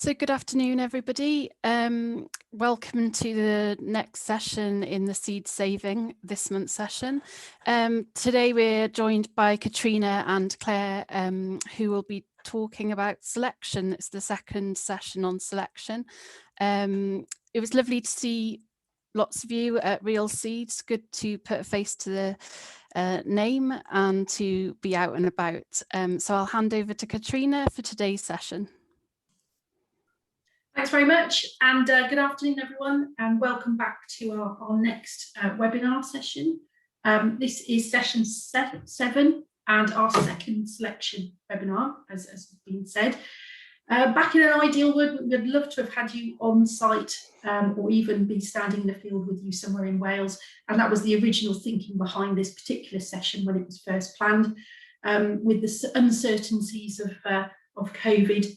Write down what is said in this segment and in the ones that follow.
So good afternoon, everybody. Welcome to the next session in the Seed Saving this month's session. Today we're joined by Katrina and Claire, who will be talking about selection. It's the second session on selection. It was lovely to see lots of you at Real Seeds. Good to put a face to the name and to be out and about. So I'll hand over to Katrina for today's session. Thanks very much, and good afternoon everyone, and welcome back to our next webinar session. This is session 7 and our second selection webinar, as has been said. Back in an ideal world, we'd love to have had you on site or even be standing in the field with you somewhere in Wales, and that was the original thinking behind this particular session when it was first planned. With the uncertainties of COVID,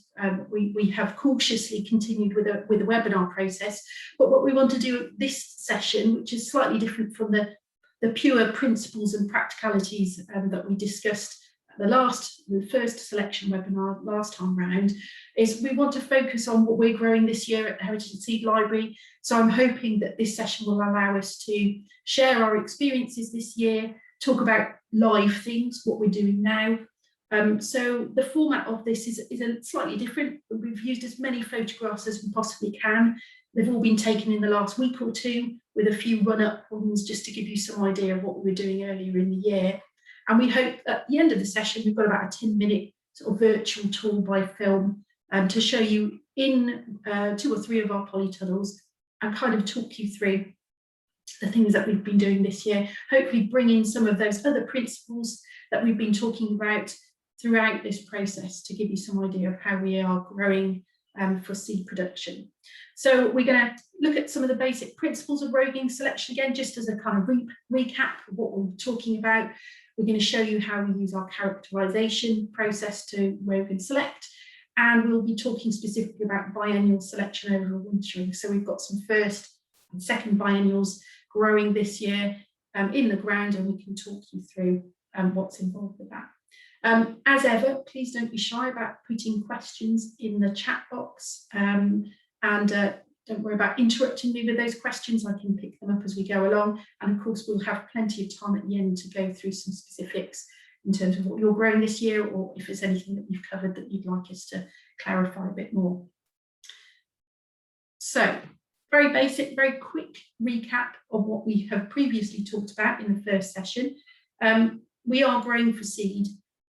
we have cautiously continued with a webinar process, but what we want to do this session, which is slightly different from the pure principles and practicalities that we discussed at the first selection webinar last time round, is we want to focus on what we're growing this year at the Heritage and Seed Library. So I'm hoping that this session will allow us to share our experiences this year, talk about live things, what we're doing now. So the format of this is a slightly different. We've used as many photographs as we possibly can. They've all been taken in the last week or two, with a few run-up ones just to give you some idea of what we were doing earlier in the year. And we hope at the end of the session, we've got about a 10-minute sort of virtual tour by film to show you in 2 or 3 of our polytunnels and kind of talk you through the things that we've been doing this year. Hopefully bring in some of those other principles that we've been talking about throughout this process to give you some idea of how we are growing for seed production. So we're going to look at some of the basic principles of row selection again, just as a kind of recap of what we're talking about. We're going to show you how we use our characterization process to row select, and we'll be talking specifically about biennial selection overwintering. So we've got some first and second biennials growing this year in the ground, and we can talk you through what's involved with that. As ever, please don't be shy about putting questions in the chat box, and don't worry about interrupting me with those questions. I can pick them up as we go along, and of course we'll have plenty of time at the end to go through some specifics in terms of what you're growing this year, or if there's anything that we've covered that you'd like us to clarify a bit more. So, very basic, very quick recap of what we have previously talked about in the first session. We are growing for seed,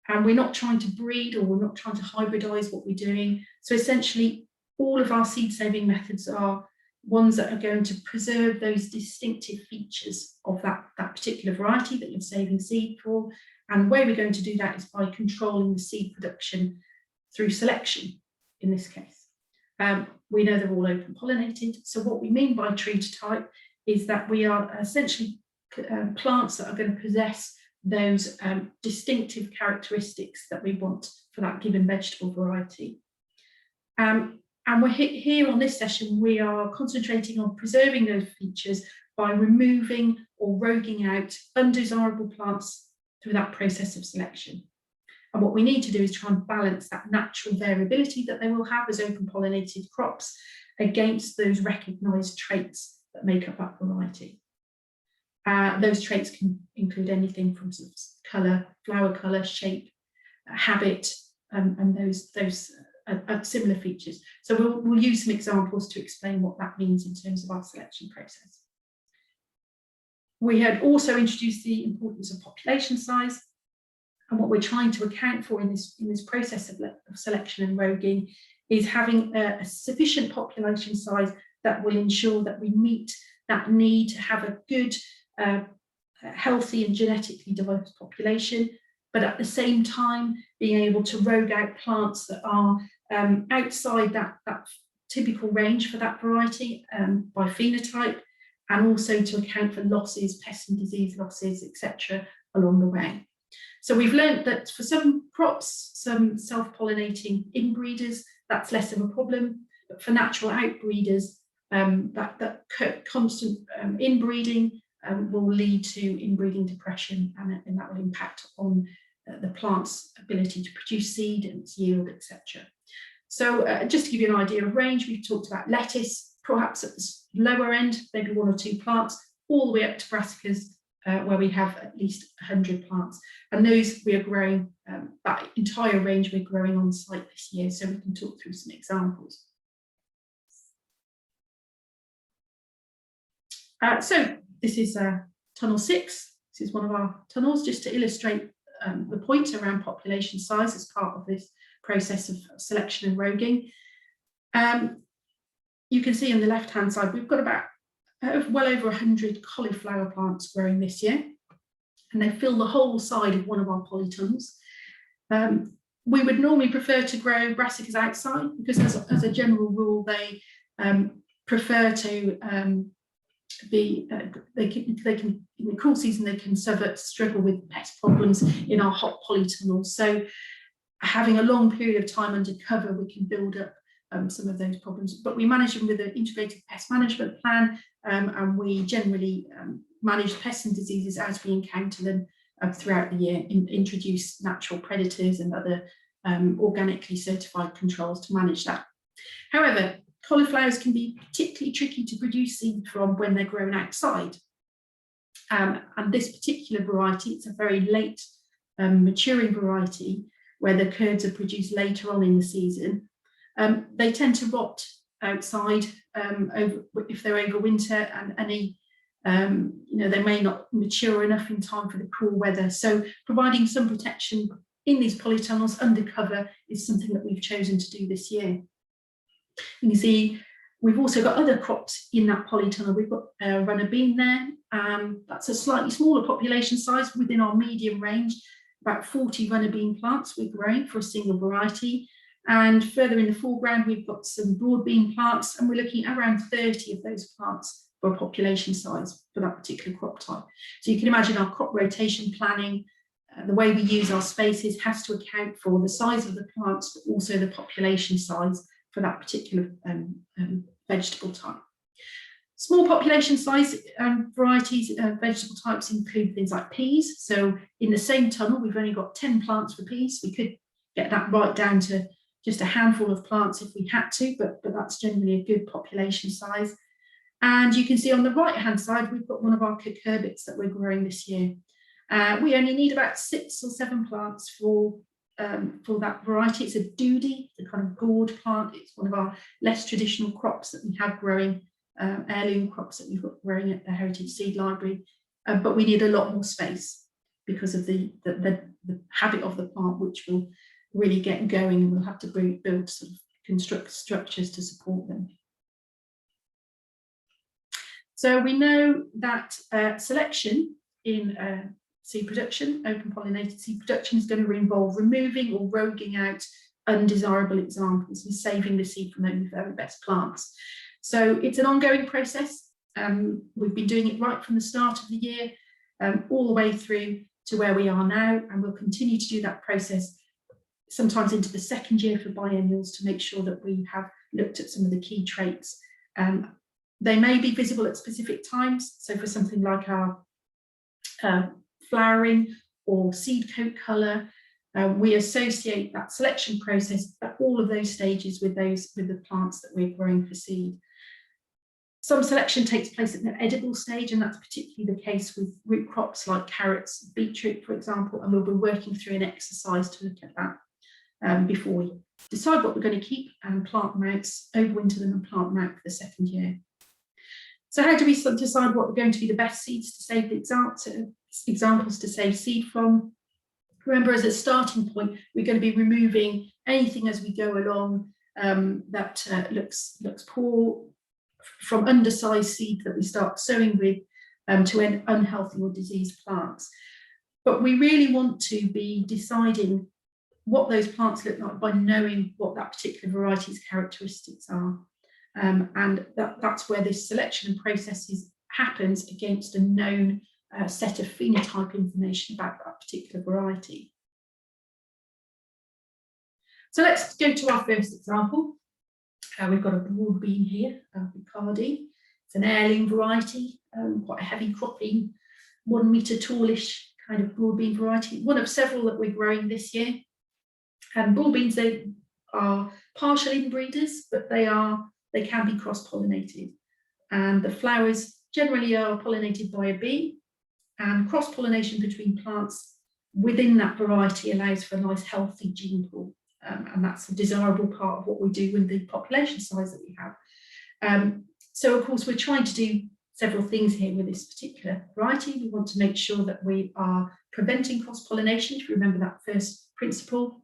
and we're not trying to breed, or we're not trying to hybridize what we're doing. So essentially, all of our seed saving methods are ones that are going to preserve those distinctive features of that particular variety that you're saving seed for. And the way we're going to do that is by controlling the seed production through selection, in this case. We know they're all open pollinated. So what we mean by true to type is that we are essentially plants that are going to possess those distinctive characteristics that we want for that given vegetable variety. And we're here on this session, we are concentrating on preserving those features by removing or roguing out undesirable plants through that process of selection. And what we need to do is try and balance that natural variability that they will have as open pollinated crops against those recognised traits that make up that variety. Those traits can include anything from sort of colour, flower colour, shape, habit, and those similar features. So we'll use some examples to explain what that means in terms of our selection process. We had also introduced the importance of population size, and what we're trying to account for in this process of selection and roguing is having a sufficient population size that will ensure that we meet that need to have a good healthy and genetically diverse population, but at the same time being able to rogue out plants that are outside that typical range for that variety by phenotype, and also to account for losses, pest and disease losses, etc. along the way. So we've learned that for some crops, some self-pollinating inbreeders, that's less of a problem, but for natural outbreeders, that constant inbreeding will lead to inbreeding depression, and that will impact on the plant's ability to produce seed and its yield, etc. So just to give you an idea of range, we've talked about lettuce, perhaps at the lower end, maybe 1 or 2 plants, all the way up to brassicas, where we have at least 100 plants. And those we are growing, that entire range we're growing on site this year, so we can talk through some examples. So this is tunnel 6. This is one of our tunnels, just to illustrate the point around population size as part of this process of selection and roguing. You can see on the left-hand side, we've got about well over 100 cauliflower plants growing this year, and they fill the whole side of one of our polytunnels. We would normally prefer to grow brassicas outside because, as a general rule, they prefer to they can in the cool season they can struggle with pest problems in our hot polytunnels. So having a long period of time under cover, we can build up some of those problems, but we manage them with an integrated pest management plan, and we generally manage pests and diseases as we encounter them throughout the year, introduce natural predators and other organically certified controls to manage that. However, cauliflowers can be particularly tricky to produce seed from when they're grown outside. And this particular variety, it's a very late maturing variety where the curds are produced later on in the season. They tend to rot outside if they're over winter, and any, they may not mature enough in time for the cool weather. So providing some protection in these polytunnels under cover is something that we've chosen to do this year. You can see we've also got other crops in that polytunnel. We've got runner bean there. That's a slightly smaller population size within our medium range, about 40 runner bean plants we're growing for a single variety. And further in the foreground, we've got some broad bean plants, and we're looking at around 30 of those plants for a population size for that particular crop type. So you can imagine our crop rotation planning, the way we use our spaces has to account for the size of the plants, but also the population size for that particular vegetable type. Small population size varieties of vegetable types include things like peas. So in the same tunnel, we've only got 10 plants for peas. We could get that right down to just a handful of plants if we had to, but that's generally a good population size. And you can see on the right-hand side, we've got one of our cucurbits that we're growing this year. We only need about 6 or 7 plants for that variety. It's a doody, the kind of gourd plant. It's one of our less traditional crops that we have growing, heirloom crops that we've got growing at the Heritage Seed Library. But we need a lot more space because of the habit of the plant, which will really get going, and we'll have to build sort of construct structures to support them. So we know that selection in seed production, open pollinated seed production, is going to involve removing or roguing out undesirable examples and saving the seed from the very best plants. So it's an ongoing process. We've been doing it right from the start of the year, all the way through to where we are now, and we'll continue to do that process sometimes into the second year for biennials to make sure that we have looked at some of the key traits. They may be visible at specific times. So for something like our flowering or seed coat colour, we associate that selection process at all of those stages with the plants that we're growing for seed. Some selection takes place at the edible stage, and that's particularly the case with root crops like carrots, beetroot, for example, and we'll be working through an exercise to look at that before we decide what we're going to keep and plant them out, overwinter them and plant them out for the second year. So how do we decide what are going to be the best seeds to save the examples to save seed from? Remember, as a starting point, we're going to be removing anything as we go along that looks poor, from undersized seed that we start sowing with to unhealthy or diseased plants. But we really want to be deciding what those plants look like by knowing what that particular variety's characteristics are. And that's where this selection and processes happens against a known set of phenotype information about that particular variety. So let's go to our first example. We've got a broad bean here, Picardy. It's an heirloom variety, quite a heavy cropping, 1 metre tallish kind of broad bean variety, one of several that we're growing this year. Broad beans, they are partial inbreeders, but they can be cross-pollinated. And the flowers generally are pollinated by a bee, and cross-pollination between plants within that variety allows for a nice healthy gene pool. And that's a desirable part of what we do with the population size that we have. So of course, we're trying to do several things here with this particular variety. We want to make sure that we are preventing cross-pollination, if you remember that first principle.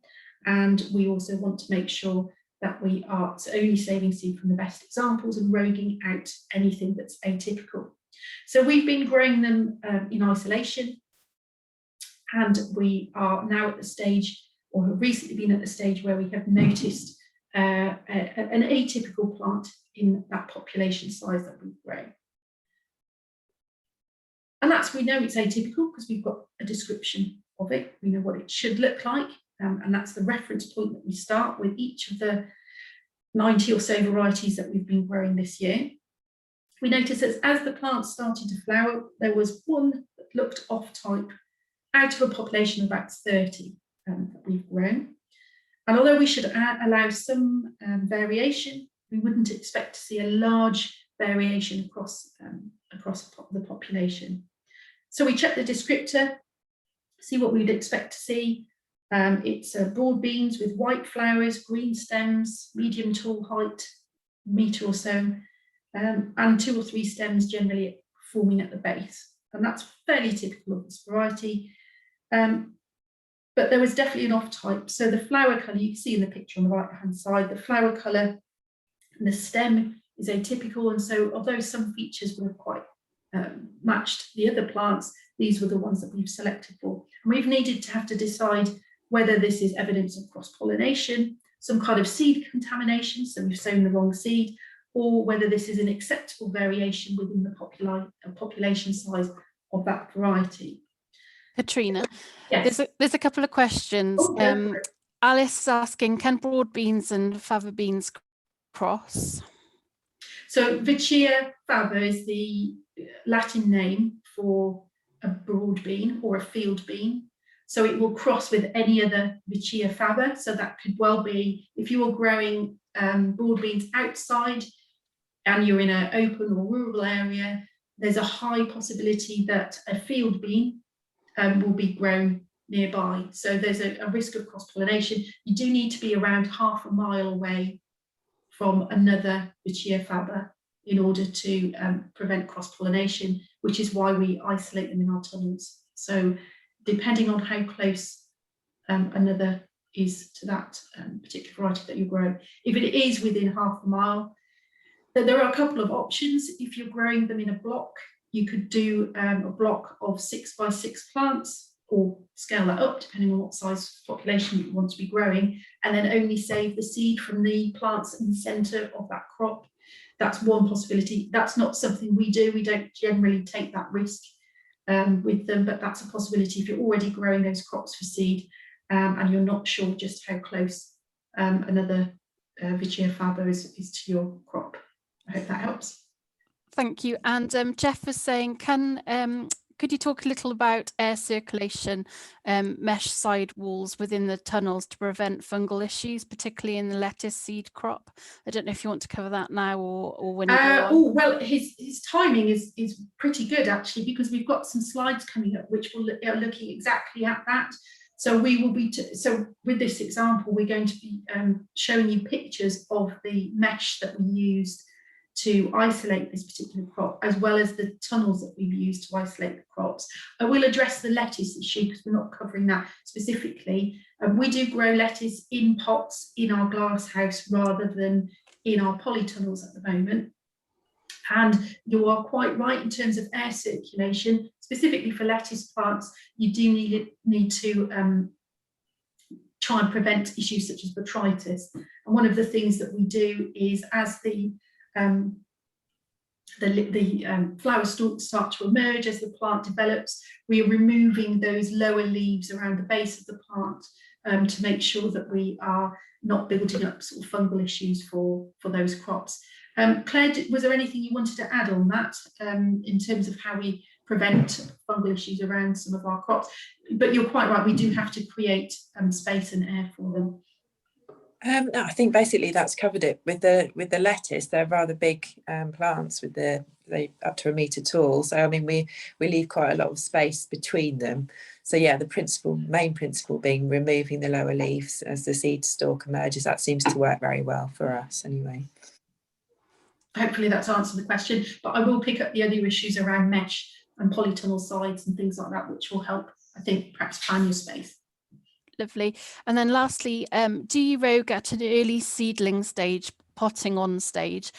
And we also want to make sure that we are only saving seed from the best examples and roguing out anything that's atypical. So we've been growing them in isolation, and we are now at the stage, or have recently been at the stage, where we have noticed an atypical plant in that population size that we've grown. And we know it's atypical because we've got a description of it. We know what it should look like, and that's the reference point that we start with each of the 90 or so varieties that we've been growing this year. We noticed that as the plants started to flower, there was one that looked off type out of a population of about 30 that we've grown. And although we should allow some variation, we wouldn't expect to see a large variation across the population. So we checked the descriptor, see what we'd expect to see. It's broad beans with white flowers, green stems, medium tall height, metre or so, and 2 or 3 stems generally forming at the base. And that's fairly typical of this variety. But there was definitely an off type. So the flower colour, you can see in the picture on the right hand side, the flower colour and the stem is atypical. And so although some features were quite matched the other plants, these were the ones that we've selected for. And we've needed to have to decide whether this is evidence of cross-pollination, some kind of seed contamination, so we've sown the wrong seed, or whether this is an acceptable variation within the population size of that variety. Katrina, yes. there's a couple of questions. Alice is asking, can broad beans and fava beans cross? So Vicia fava is the Latin name for a broad bean or a field bean. So it will cross with any other Vicia fava. So that could well be, if you are growing broad beans outside and you're in an open or rural area, there's a high possibility that a field bean will be grown nearby. So there's a risk of cross-pollination. You do need to be around half a mile away from another Vicia faba in order to prevent cross-pollination, which is why we isolate them in our tunnels. So depending on how close another is to that particular variety that you grow, if it is within half a mile, then there are a couple of options. If you're growing them in a block, you could do a block of 6 by 6 plants, or scale that up depending on what size population you want to be growing, and then only save the seed from the plants in the centre of that crop. That's one possibility. That's not something we do. We don't generally take that risk with them, but that's a possibility if you're already growing those crops for seed and you're not sure just how close another Vicia faba is to your crop. I hope that helps. Thank you. And Jeff was saying, could you talk a little about air circulation, mesh side walls within the tunnels to prevent fungal issues, particularly in the lettuce seed crop? I don't know if you want to cover that now or when you go on. Oh, well, his timing is pretty good, actually, because we've got some slides coming up which are looking exactly at that. So we will be, so with this example, we're going to be showing you pictures of the mesh that we used to isolate this particular crop, as well as the tunnels that we've used to isolate the crops. I will address the lettuce issue because we're not covering that specifically. We do grow lettuce in pots in our glass house rather than in our polytunnels at the moment. And you are quite right in terms of air circulation, specifically for lettuce plants, you do need to try and prevent issues such as botrytis. And one of the things that we do is, as the flower stalks start to emerge, as the plant develops, we are removing those lower leaves around the base of the plant to make sure that we are not building up sort of fungal issues for those crops. Claire, was there anything you wanted to add on that in terms of how we prevent fungal issues around some of our crops? But you're quite right, we do have to create space and air for them. No, I think basically that's covered it. With the lettuce, they're rather big plants with they up to 1 metre tall. So I mean we leave quite a lot of space between them. So yeah, the main principle being removing the lower leaves as the seed stalk emerges. That seems to work very well for us anyway. Hopefully that's answered the question, but I will pick up the other issues around mesh and polytunnel sides and things like that, which will help, I think, perhaps plan your space. Lovely. And then lastly, do you rogue at an early seedling stage, potting on stage?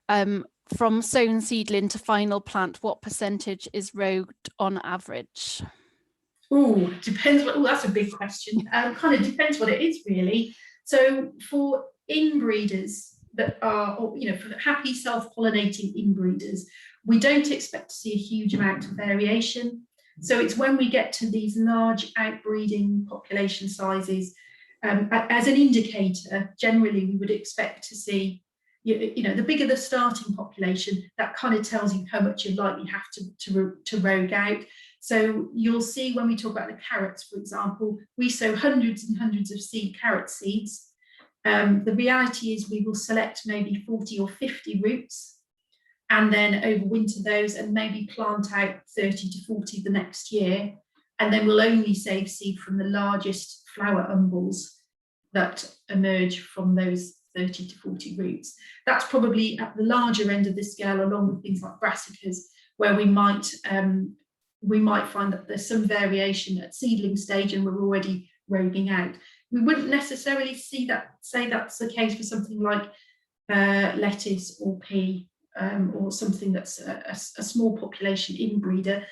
From sown seedling to final plant, what percentage is rogued on average? Oh, depends. That's a big question. Kind of depends what it is, really. So for inbreeders that are, or, for the happy self-pollinating inbreeders, we don't expect to see a huge amount of variation. So it's when we get to these large outbreeding population sizes, as an indicator, generally we would expect to see, the bigger the starting population, that kind of tells you how much you likely have to rogue out. So you'll see when we talk about the carrots, for example, we sow hundreds and hundreds of carrot seeds. The reality is we will select maybe 40 or 50 roots and then overwinter those and maybe plant out 30 to 40 the next year. And then we'll only save seed from the largest flower umbels that emerge from those 30 to 40 roots. That's probably at the larger end of the scale, along with things like brassicas, where we might find that there's some variation at seedling stage and we're already roguing out. We wouldn't necessarily say that's the case for something like lettuce or pea, or something that's a small population inbreeder.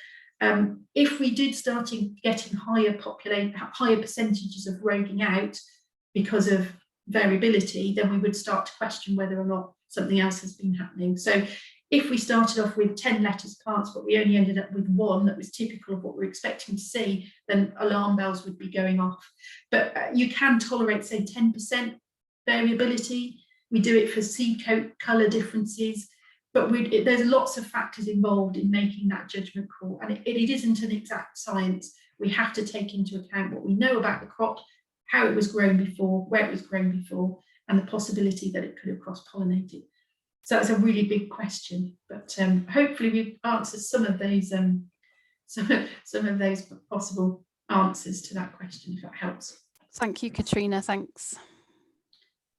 If we did start getting higher percentages of roguing out because of variability, then we would start to question whether or not something else has been happening. So if we started off with 10 lettuce plants, but we only ended up with one that was typical of what we're expecting to see, then alarm bells would be going off. But you can tolerate, say, 10% variability. We do it for seed coat colour differences, but there's lots of factors involved in making that judgment call, and it isn't an exact science. We have to take into account what we know about the crop, how it was grown before, where it was grown before, and the possibility that it could have cross-pollinated. So that's a really big question, but hopefully we've answered some of those possible answers to that question, if that helps. Thank you, Katrina. Thanks.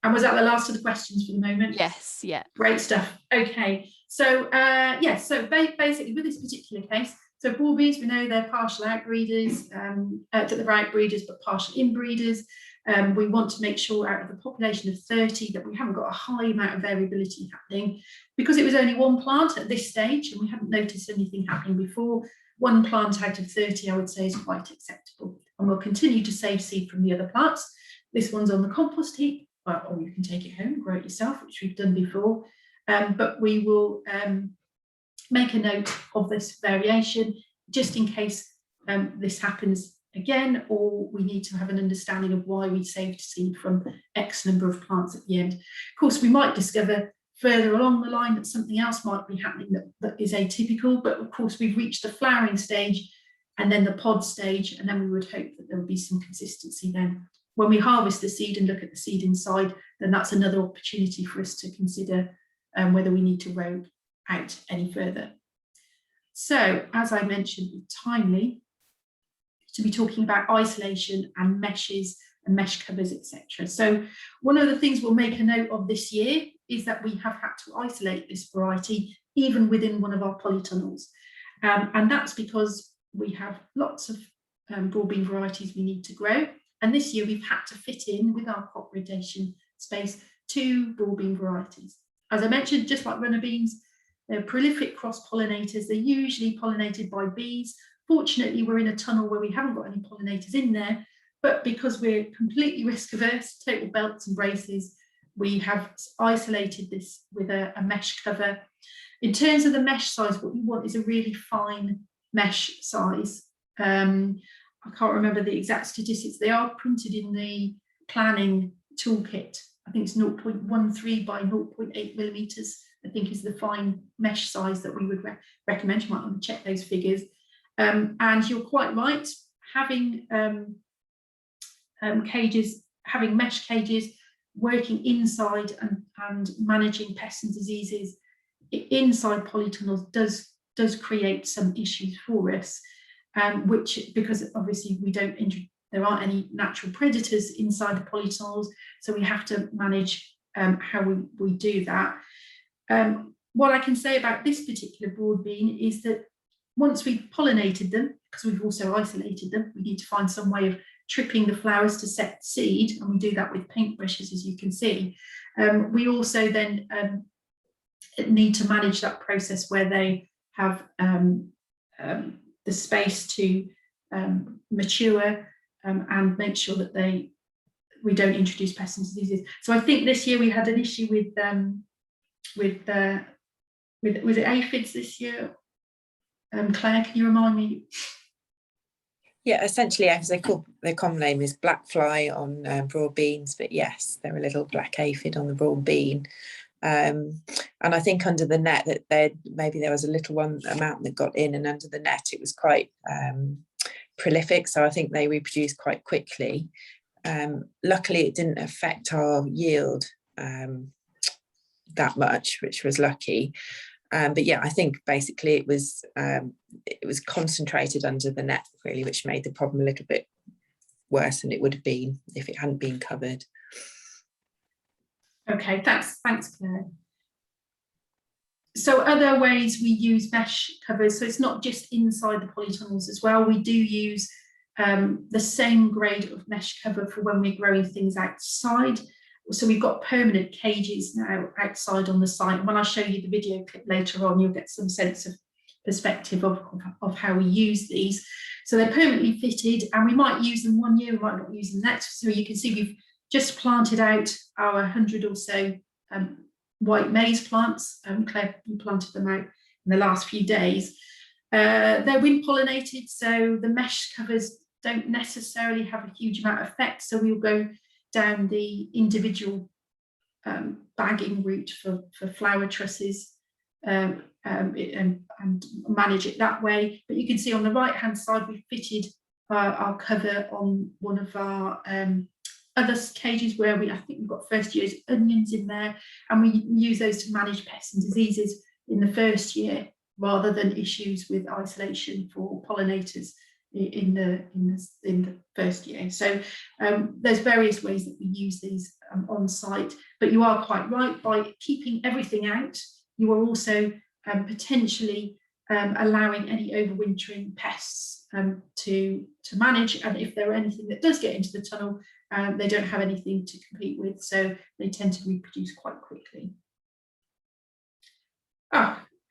And was that the last of the questions for the moment? Yes, yeah. Great stuff. Okay, so so basically with this particular case, so bullbees, we know they're partial outbreeders, that they're outbreeders but partial inbreeders. We want to make sure out of the population of 30 that we haven't got a high amount of variability happening. Because it was only one plant at this stage and we haven't noticed anything happening before, one plant out of 30 I would say is quite acceptable. And we'll continue to save seed from the other plants. This one's on the compost heap, or you can take it home and grow it yourself, which we've done before. But we will make a note of this variation just in case this happens again, or we need to have an understanding of why we saved seed from X number of plants at the end. Of course, we might discover further along the line that something else might be happening that is atypical, but of course we've reached the flowering stage and then the pod stage, and then we would hope that there will be some consistency then. When we harvest the seed and look at the seed inside, then that's another opportunity for us to consider whether we need to rogue out any further. So, as I mentioned, it's timely to be talking about isolation and meshes and mesh covers, etc. So one of the things we'll make a note of this year is that we have had to isolate this variety even within one of our polytunnels. And that's because we have lots of broadbean varieties we need to grow. And this year we've had to fit in with our crop rotation space 2 broadbean varieties. As I mentioned, just like runner beans, they're prolific cross-pollinators. They're usually pollinated by bees. Fortunately, we're in a tunnel where we haven't got any pollinators in there, but because we're completely risk averse, total belts and braces, we have isolated this with a mesh cover. In terms of the mesh size, what you want is a really fine mesh size. I can't remember the exact statistics. They are printed in the planning toolkit. I think it's 0.13 by 0.8 millimeters, I think is the fine mesh size that we would recommend. You might want to check those figures. And you're quite right, having cages, having mesh cages working inside and managing pests and diseases inside polytunnels does create some issues for us, which, because obviously there aren't any natural predators inside the polytunnels, so we have to manage how we do that. What I can say about this particular broad bean is that once we've pollinated them, because we've also isolated them, we need to find some way of tripping the flowers to set seed, and we do that with paintbrushes, as you can see. We also then need to manage that process where they have the space to mature and make sure that we don't introduce pests and diseases. So I think this year we had an issue with was it aphids this year? Claire, can you remind me? Yeah, essentially, as their common name is black fly on broad beans, but yes, they're a little black aphid on the broad bean. And I think under the net that maybe there was a little amount that got in, and under the net it was quite prolific, so I think they reproduced quite quickly. Luckily, it didn't affect our yield that much, which was lucky. But yeah, I think basically it was concentrated under the net, really, which made the problem a little bit worse than it would have been if it hadn't been covered. Okay, thanks Claire. So other ways we use mesh covers, so it's not just inside the polytunnels as well. We do use the same grade of mesh cover for when we're growing things outside. So we've got permanent cages now outside on the site. When I show you the video clip later on, you'll get some sense of perspective of how we use these. So they're permanently fitted, and we might use them one year, we might not use them next. So you can see we've just planted out our 100 or so white maize plants. Claire, you planted them out in the last few days. They're wind pollinated, so the mesh covers don't necessarily have a huge amount of effect. So we'll go down the individual bagging route for flower trusses and manage it that way. But you can see on the right hand side we've fitted our cover on one of our other cages where I think we've got first year's onions in there, and we use those to manage pests and diseases in the first year rather than issues with isolation for pollinators in the first year. So there's various ways that we use these on site, but you are quite right, by keeping everything out you are also potentially allowing any overwintering pests to manage, and if there are anything that does get into the tunnel, they don't have anything to compete with, so they tend to reproduce quite quickly.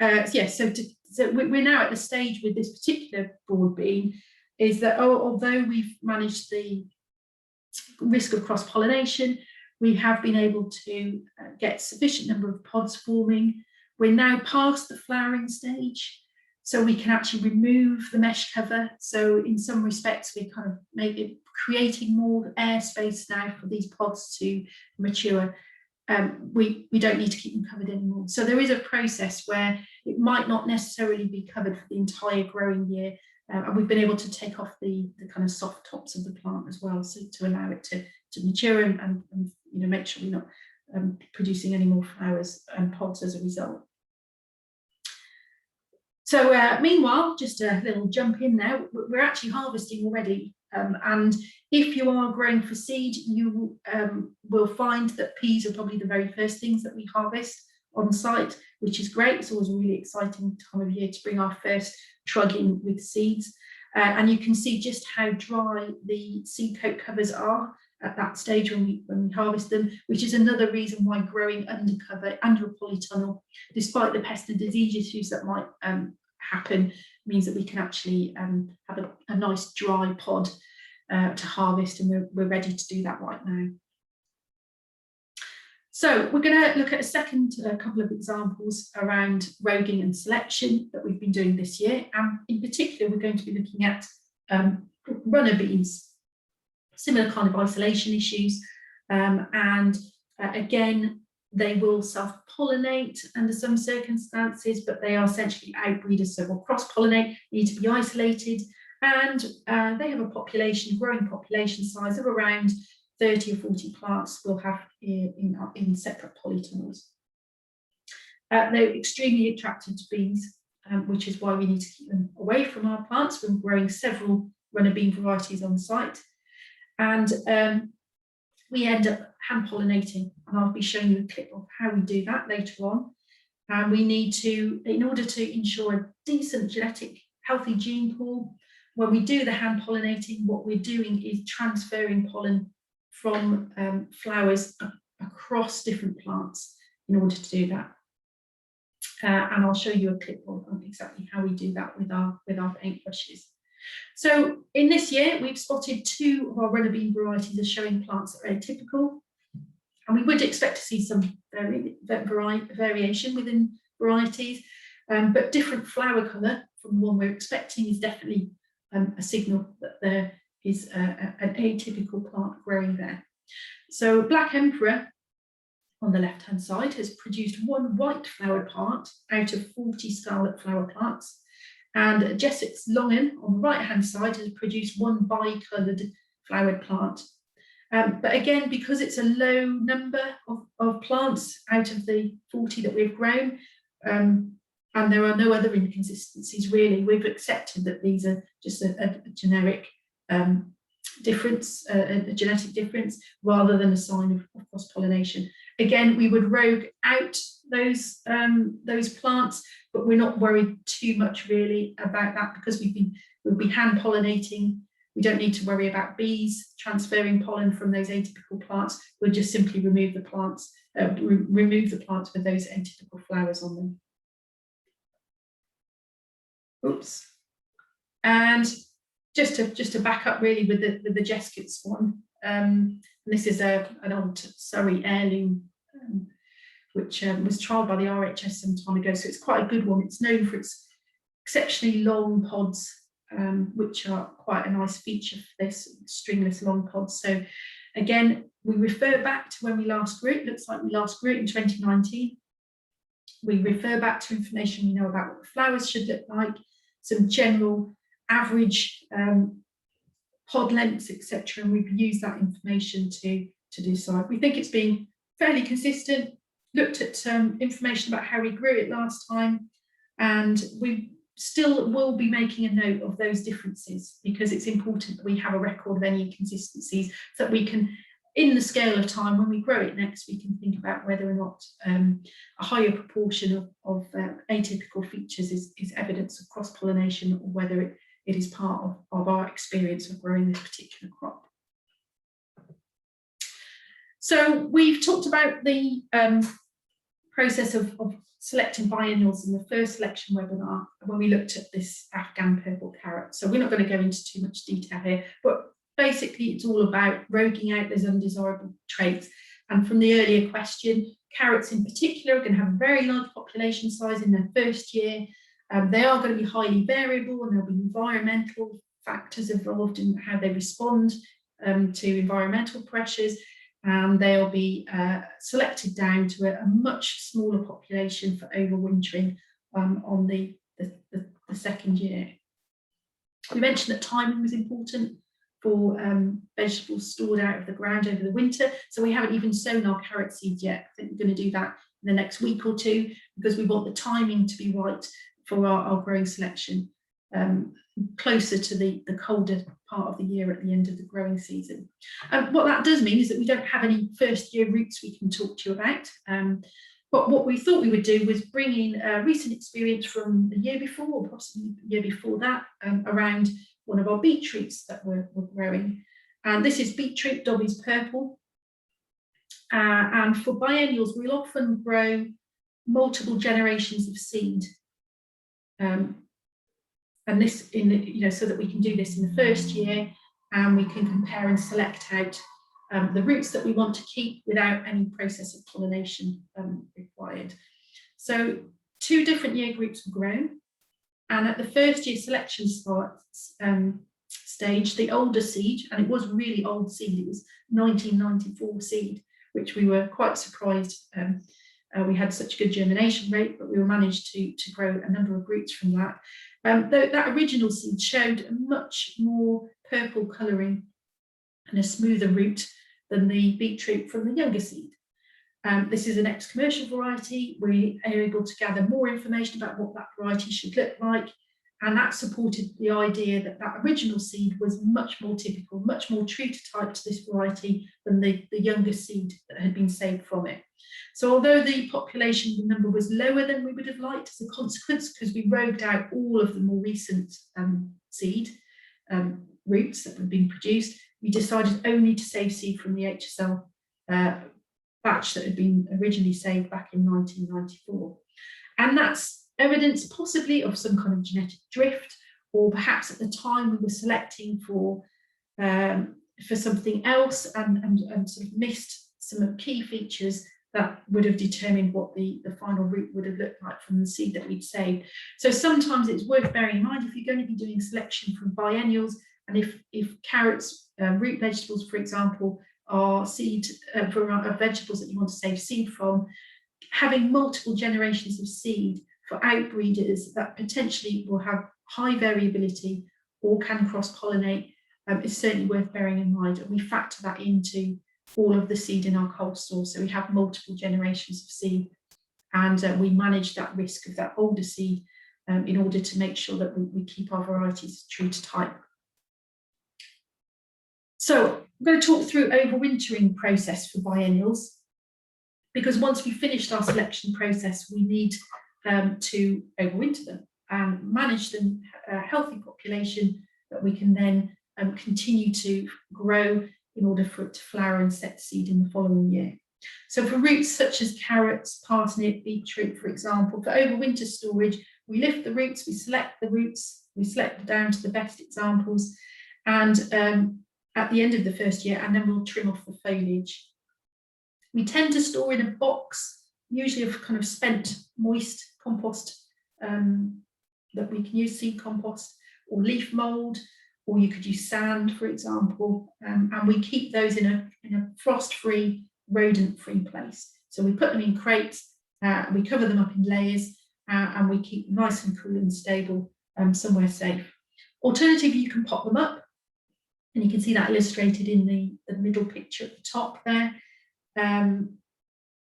Yes, so we're now at the stage with this particular broad bean is that although we've managed the risk of cross-pollination, we have been able to get sufficient number of pods forming. We're now past the flowering stage, so we can actually remove the mesh cover. So in some respects, we're kind of creating more airspace now for these pods to mature. We don't need to keep them covered anymore. So there is a process where it might not necessarily be covered for the entire growing year, and we've been able to take off the kind of soft tops of the plant as well, so to allow it to mature and make sure we're not producing any more flowers and pods as a result. So meanwhile, just a little jump in there, we're actually harvesting already, and if you are growing for seed, you will find that peas are probably the very first things that we harvest on site, which is great. It's always a really exciting time of year to bring our first trug in with seeds, and you can see just how dry the seed coat covers are at that stage when we harvest them, which is another reason why growing under cover, under a polytunnel, despite the pest and disease issues that might happen, means that we can actually have a nice dry pod to harvest, and we're ready to do that right now. So we're going to look at a second couple of examples around roguing and selection that we've been doing this year, and in particular we're going to be looking at runner beans, similar kind of isolation issues, and again they will self-pollinate under some circumstances, but they are essentially outbreeders, so will cross-pollinate, need to be isolated, and they have a population, growing population size of around 30 or 40 plants we'll have in separate polytunnels. They're extremely attracted to bees, which is why we need to keep them away from our plants. We're growing several runner bean varieties on site, and we end up hand pollinating, and I'll be showing you a clip of how we do that later on. And we need to, in order to ensure a decent genetic healthy gene pool, when we do the hand pollinating, what we're doing is transferring pollen from flowers across different plants in order to do that. And I'll show you a clip of exactly how we do that with our paintbrushes. So in this year, we've spotted 2 of our runner bean varieties as showing plants that are atypical. And we would expect to see some variation within varieties, but different flower colour from the one we're expecting is definitely a signal that there is an atypical plant growing there. So Black Emperor on the left-hand side has produced 1 white flowered plant out of 40 scarlet flower plants, and Jessex Longan on the right-hand side has produced 1 bi-coloured flowered plant. But again, because it's a low number of plants out of the 40 that we've grown, and there are no other inconsistencies really, we've accepted that these are just a generic difference, a genetic difference, rather than a sign of cross-pollination. Again, we would rogue out those plants, but we're not worried too much really about that, because we'll be hand pollinating. We don't need to worry about bees transferring pollen from those atypical plants. We'll just simply remove the plants with those atypical flowers on them. Oops. And just to back up really with the Jesket swan. This is an old Surrey heirloom, which was trialled by the RHS some time ago. So it's quite a good one. It's known for its exceptionally long pods, which are quite a nice feature for this, stringless long pods. So again, we refer back to when we last grew it. Looks like we last grew it in 2019. We refer back to information we know about what the flowers should look like, some general average pod lengths, etc. And we've used that information to decide. We think it's been fairly consistent. Looked at information about how we grew it last time, and we still will be making a note of those differences, because it's important that we have a record of any inconsistencies, so that we can, in the scale of time, when we grow it next, we can think about whether or not a higher proportion of atypical features is evidence of cross-pollination, or whether it is part of our experience of growing this particular crop. So we've talked about the process of selecting biennials in the first selection webinar when we looked at this Afghan purple carrot. So we're not going to go into too much detail here, but basically it's all about roguing out those undesirable traits. And from the earlier question, carrots in particular are going to have a very large population size in their first year. They are going to be highly variable, and there'll be environmental factors involved in how they respond to environmental pressures. And they'll be selected down to a much smaller population for overwintering on the second year. We mentioned that timing was important for vegetables stored out of the ground over the winter. So we haven't even sown our carrot seeds yet. I think we're going to do that in the next week or 2, because we want the timing to be right for our growing selection, closer to the colder part of the year at the end of the growing season. What that does mean is that we don't have any first year roots we can talk to you about. But what we thought we would do was bring in recent experience from the year before, or possibly the year before that, around one of our beetroots that we're growing. And this is Beetroot Dog purple. And for biennials, we'll often grow multiple generations of seed. And this, so that we can do this in the first year, and we can compare and select out the roots that we want to keep without any process of pollination required. So 2 different year groups were grown, and at the first year selection stage, the older seed, and it was really old seed, it was 1994 seed, which we were quite surprised. We had such a good germination rate, but we managed to grow a number of roots from that. That original seed showed a much more purple colouring and a smoother root than the beetroot from the younger seed. This is an ex-commercial variety. We are able to gather more information about what that variety should look like, and that supported the idea that that original seed was much more typical, much more true to type to this variety than the younger seed that had been saved from it. So although the population number was lower than we would have liked as a consequence, because we rogued out all of the more recent seed roots that had been produced, we decided only to save seed from the HSL batch that had been originally saved back in 1994. And that's evidence possibly of some kind of genetic drift, or perhaps at the time we were selecting for something else and sort of missed some key features that would have determined what the final root would have looked like from the seed that we'd saved. So sometimes it's worth bearing in mind if you're going to be doing selection from biennials, and if carrots, root vegetables, for example, are seed of vegetables that you want to save seed from, having multiple generations of seed for outbreeders that potentially will have high variability or can cross-pollinate is certainly worth bearing in mind, and we factor that into all of the seed in our cold store. So we have multiple generations of seed, and we manage that risk of that older seed in order to make sure that we keep our varieties true to type. So I'm going to talk through overwintering process for biennials, because once we've finished our selection process, we need to overwinter them and manage them a healthy population that we can then continue to grow in order for it to flower and set seed in the following year. So for roots such as carrots, parsnip, beetroot, for example, for overwinter storage, we lift the roots, we select the roots, we select down to the best examples, and at the end of the first year, and then we'll trim off the foliage. We tend to store in a box, usually of kind of spent moist compost that we can use, seed compost or leaf mould, or you could use sand, for example, and we keep those in a frost-free, rodent-free place. So we put them in crates, we cover them up in layers, and we keep them nice and cool and stable, somewhere safe. Alternatively, you can pop them up, and you can see that illustrated in the middle picture at the top there.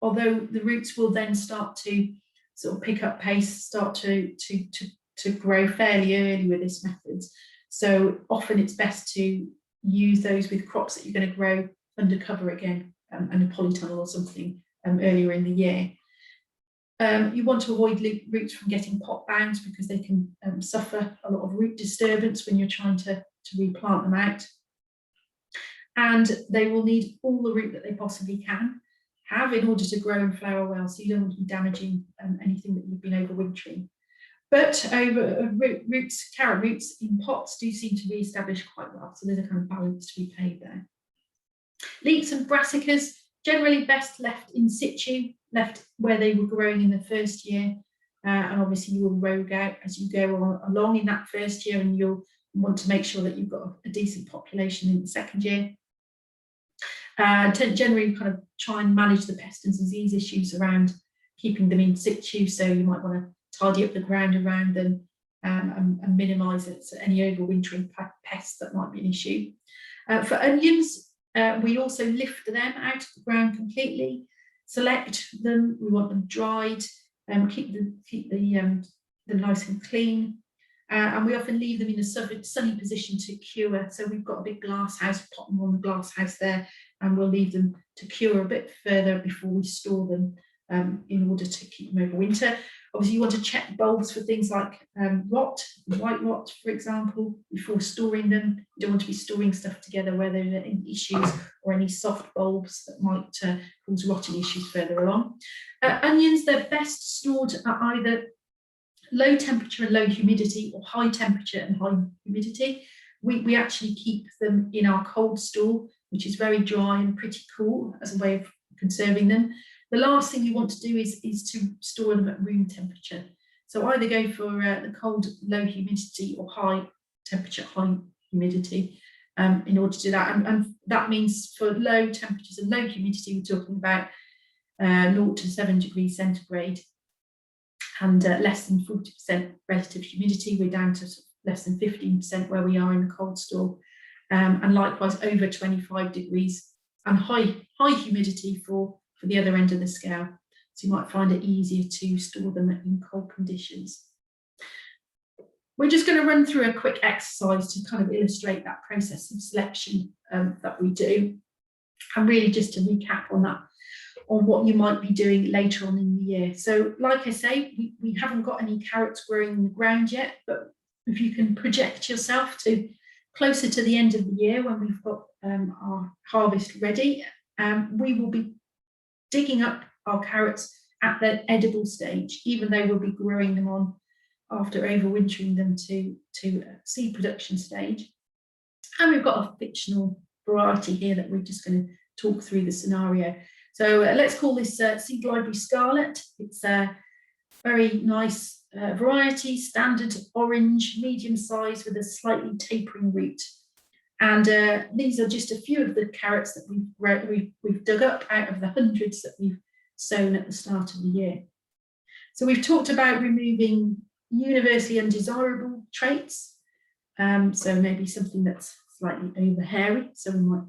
Although the roots will then start to sort of pick up pace, start to grow fairly early with this method. So often it's best to use those with crops that you're going to grow under cover again, and a polytunnel or something earlier in the year. You want to avoid roots from getting pot bounds, because they can suffer a lot of root disturbance when you're trying to replant them out. And they will need all the root that they possibly can have in order to grow and flower well, so you don't want to be damaging anything that you've been overwintering. But roots, carrot roots in pots do seem to re-establish quite well, so there's a kind of balance to be paid there. Leeks and brassicas, generally best left in situ, left where they were growing in the first year, and obviously you will rogue out as you go along in that first year, and you'll want to make sure that you've got a decent population in the second year. Generally kind of try and manage the pest and disease issues around keeping them in situ, so you might want to tidy up the ground around them and minimise any overwintering pests that might be an issue. For onions, we also lift them out of the ground completely, select them, we want them dried, keep the nice and clean, and we often leave them in a sunny position to cure. So we've got a big glass house, pop them on the glass house there, and we'll leave them to cure a bit further before we store them in order to keep them over winter. Obviously, you want to check bulbs for things like rot, white rot, for example, before storing them. You don't want to be storing stuff together where there are any issues or any soft bulbs that might cause rotting issues further along. Onions, they're best stored at either low temperature and low humidity, or high temperature and high humidity. We actually keep them in our cold store, which is very dry and pretty cool as a way of conserving them. The last thing you want to do is to store them at room temperature. So either go for the cold, low humidity, or high temperature, high humidity in order to do that. And that means for low temperatures and low humidity, we're talking about 0 to 7 degrees centigrade, and less than 40% relative humidity. We're down to less than 15% where we are in the cold store. And likewise, over 25 degrees and high humidity for the other end of the scale. So you might find it easier to store them in cold conditions. We're just going to run through a quick exercise to kind of illustrate that process of selection that we do, and really just to recap on that, on what you might be doing later on in the year. So like I say, we haven't got any carrots growing in the ground yet, but if you can project yourself to closer to the end of the year when we've got our harvest ready, we will be digging up our carrots at the edible stage, even though we'll be growing them on after overwintering them to seed production stage. And we've got a fictional variety here that we're just going to talk through the scenario. So let's call this Seed Library Scarlet. It's a very nice variety, standard orange, medium size with a slightly tapering root. And these are just a few of the carrots that we've dug up out of the hundreds that we've sown at the start of the year. So we've talked about removing universally undesirable traits. So maybe something that's slightly over hairy, so we might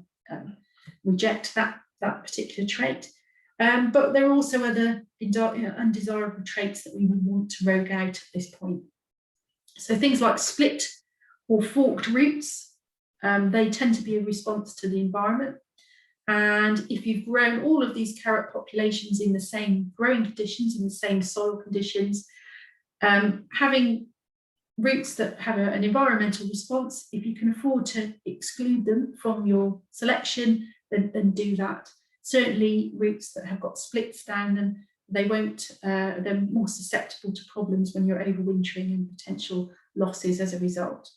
reject that particular trait. But there are also other undesirable traits that we would want to rogue out at this point. So things like split or forked roots, they tend to be a response to the environment. And if you've grown all of these carrot populations in the same growing conditions, in the same soil conditions, having roots that have an environmental response, if you can afford to exclude them from your selection, then do that. Certainly roots that have got splits down them, they're more susceptible to problems when you're overwintering and potential losses as a result.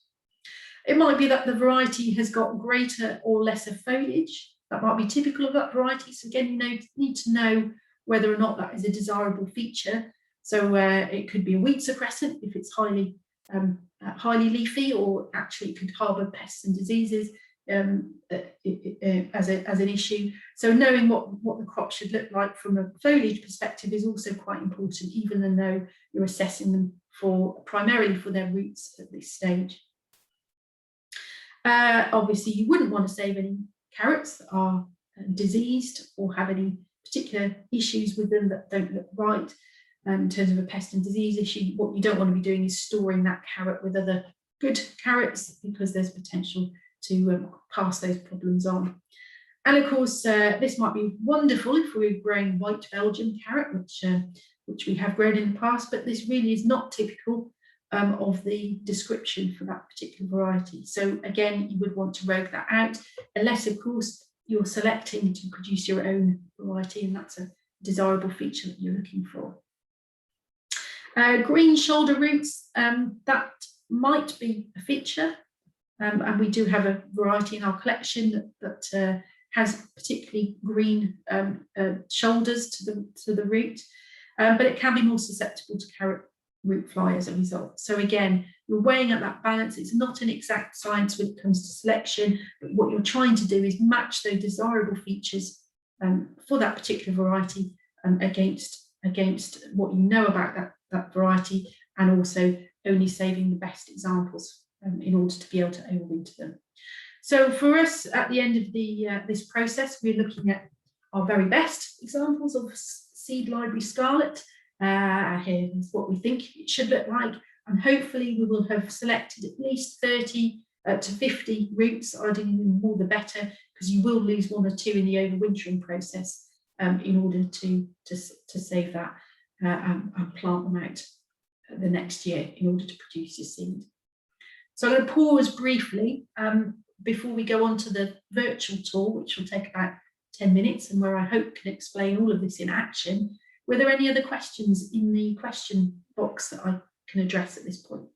It might be that the variety has got greater or lesser foliage. That might be typical of that variety. So again, you need to know whether or not that is a desirable feature. So it could be a weed suppressant if it's highly leafy, or actually it could harbour pests and diseases as an issue. So knowing what the crop should look like from a foliage perspective is also quite important, even though you're assessing them primarily for their roots at this stage. Obviously, you wouldn't want to save any carrots that are diseased or have any particular issues with them that don't look right. In terms of a pest and disease issue, what you don't want to be doing is storing that carrot with other good carrots, because there's potential to pass those problems on. And of course, this might be wonderful if we're growing white Belgian carrot, which we have grown in the past, but this really is not typical of the description for that particular variety. So again, you would want to rogue that out, unless of course you're selecting to produce your own variety, and that's a desirable feature that you're looking for. Green shoulder roots, that might be a feature, and we do have a variety in our collection that has particularly green shoulders to the root, but it can be more susceptible to carrot root fly as a result. So again, you're weighing up that balance. It's not an exact science when it comes to selection, but what you're trying to do is match those desirable features for that particular variety against what you know about that variety, and also only saving the best examples in order to be able to overwinter them. So for us, at the end of this process, we're looking at our very best examples of Seed Library Scarlet. Here is what we think it should look like, and hopefully we will have selected at least 30 to 50 roots. Ideally, the more the better, because you will lose one or two in the overwintering process in order to save that and plant them out the next year in order to produce your seed. So I'm going to pause briefly before we go on to the virtual tour, which will take about 10 minutes, and where I hope can explain all of this in action. Were there any other questions in the question box that I can address at this point?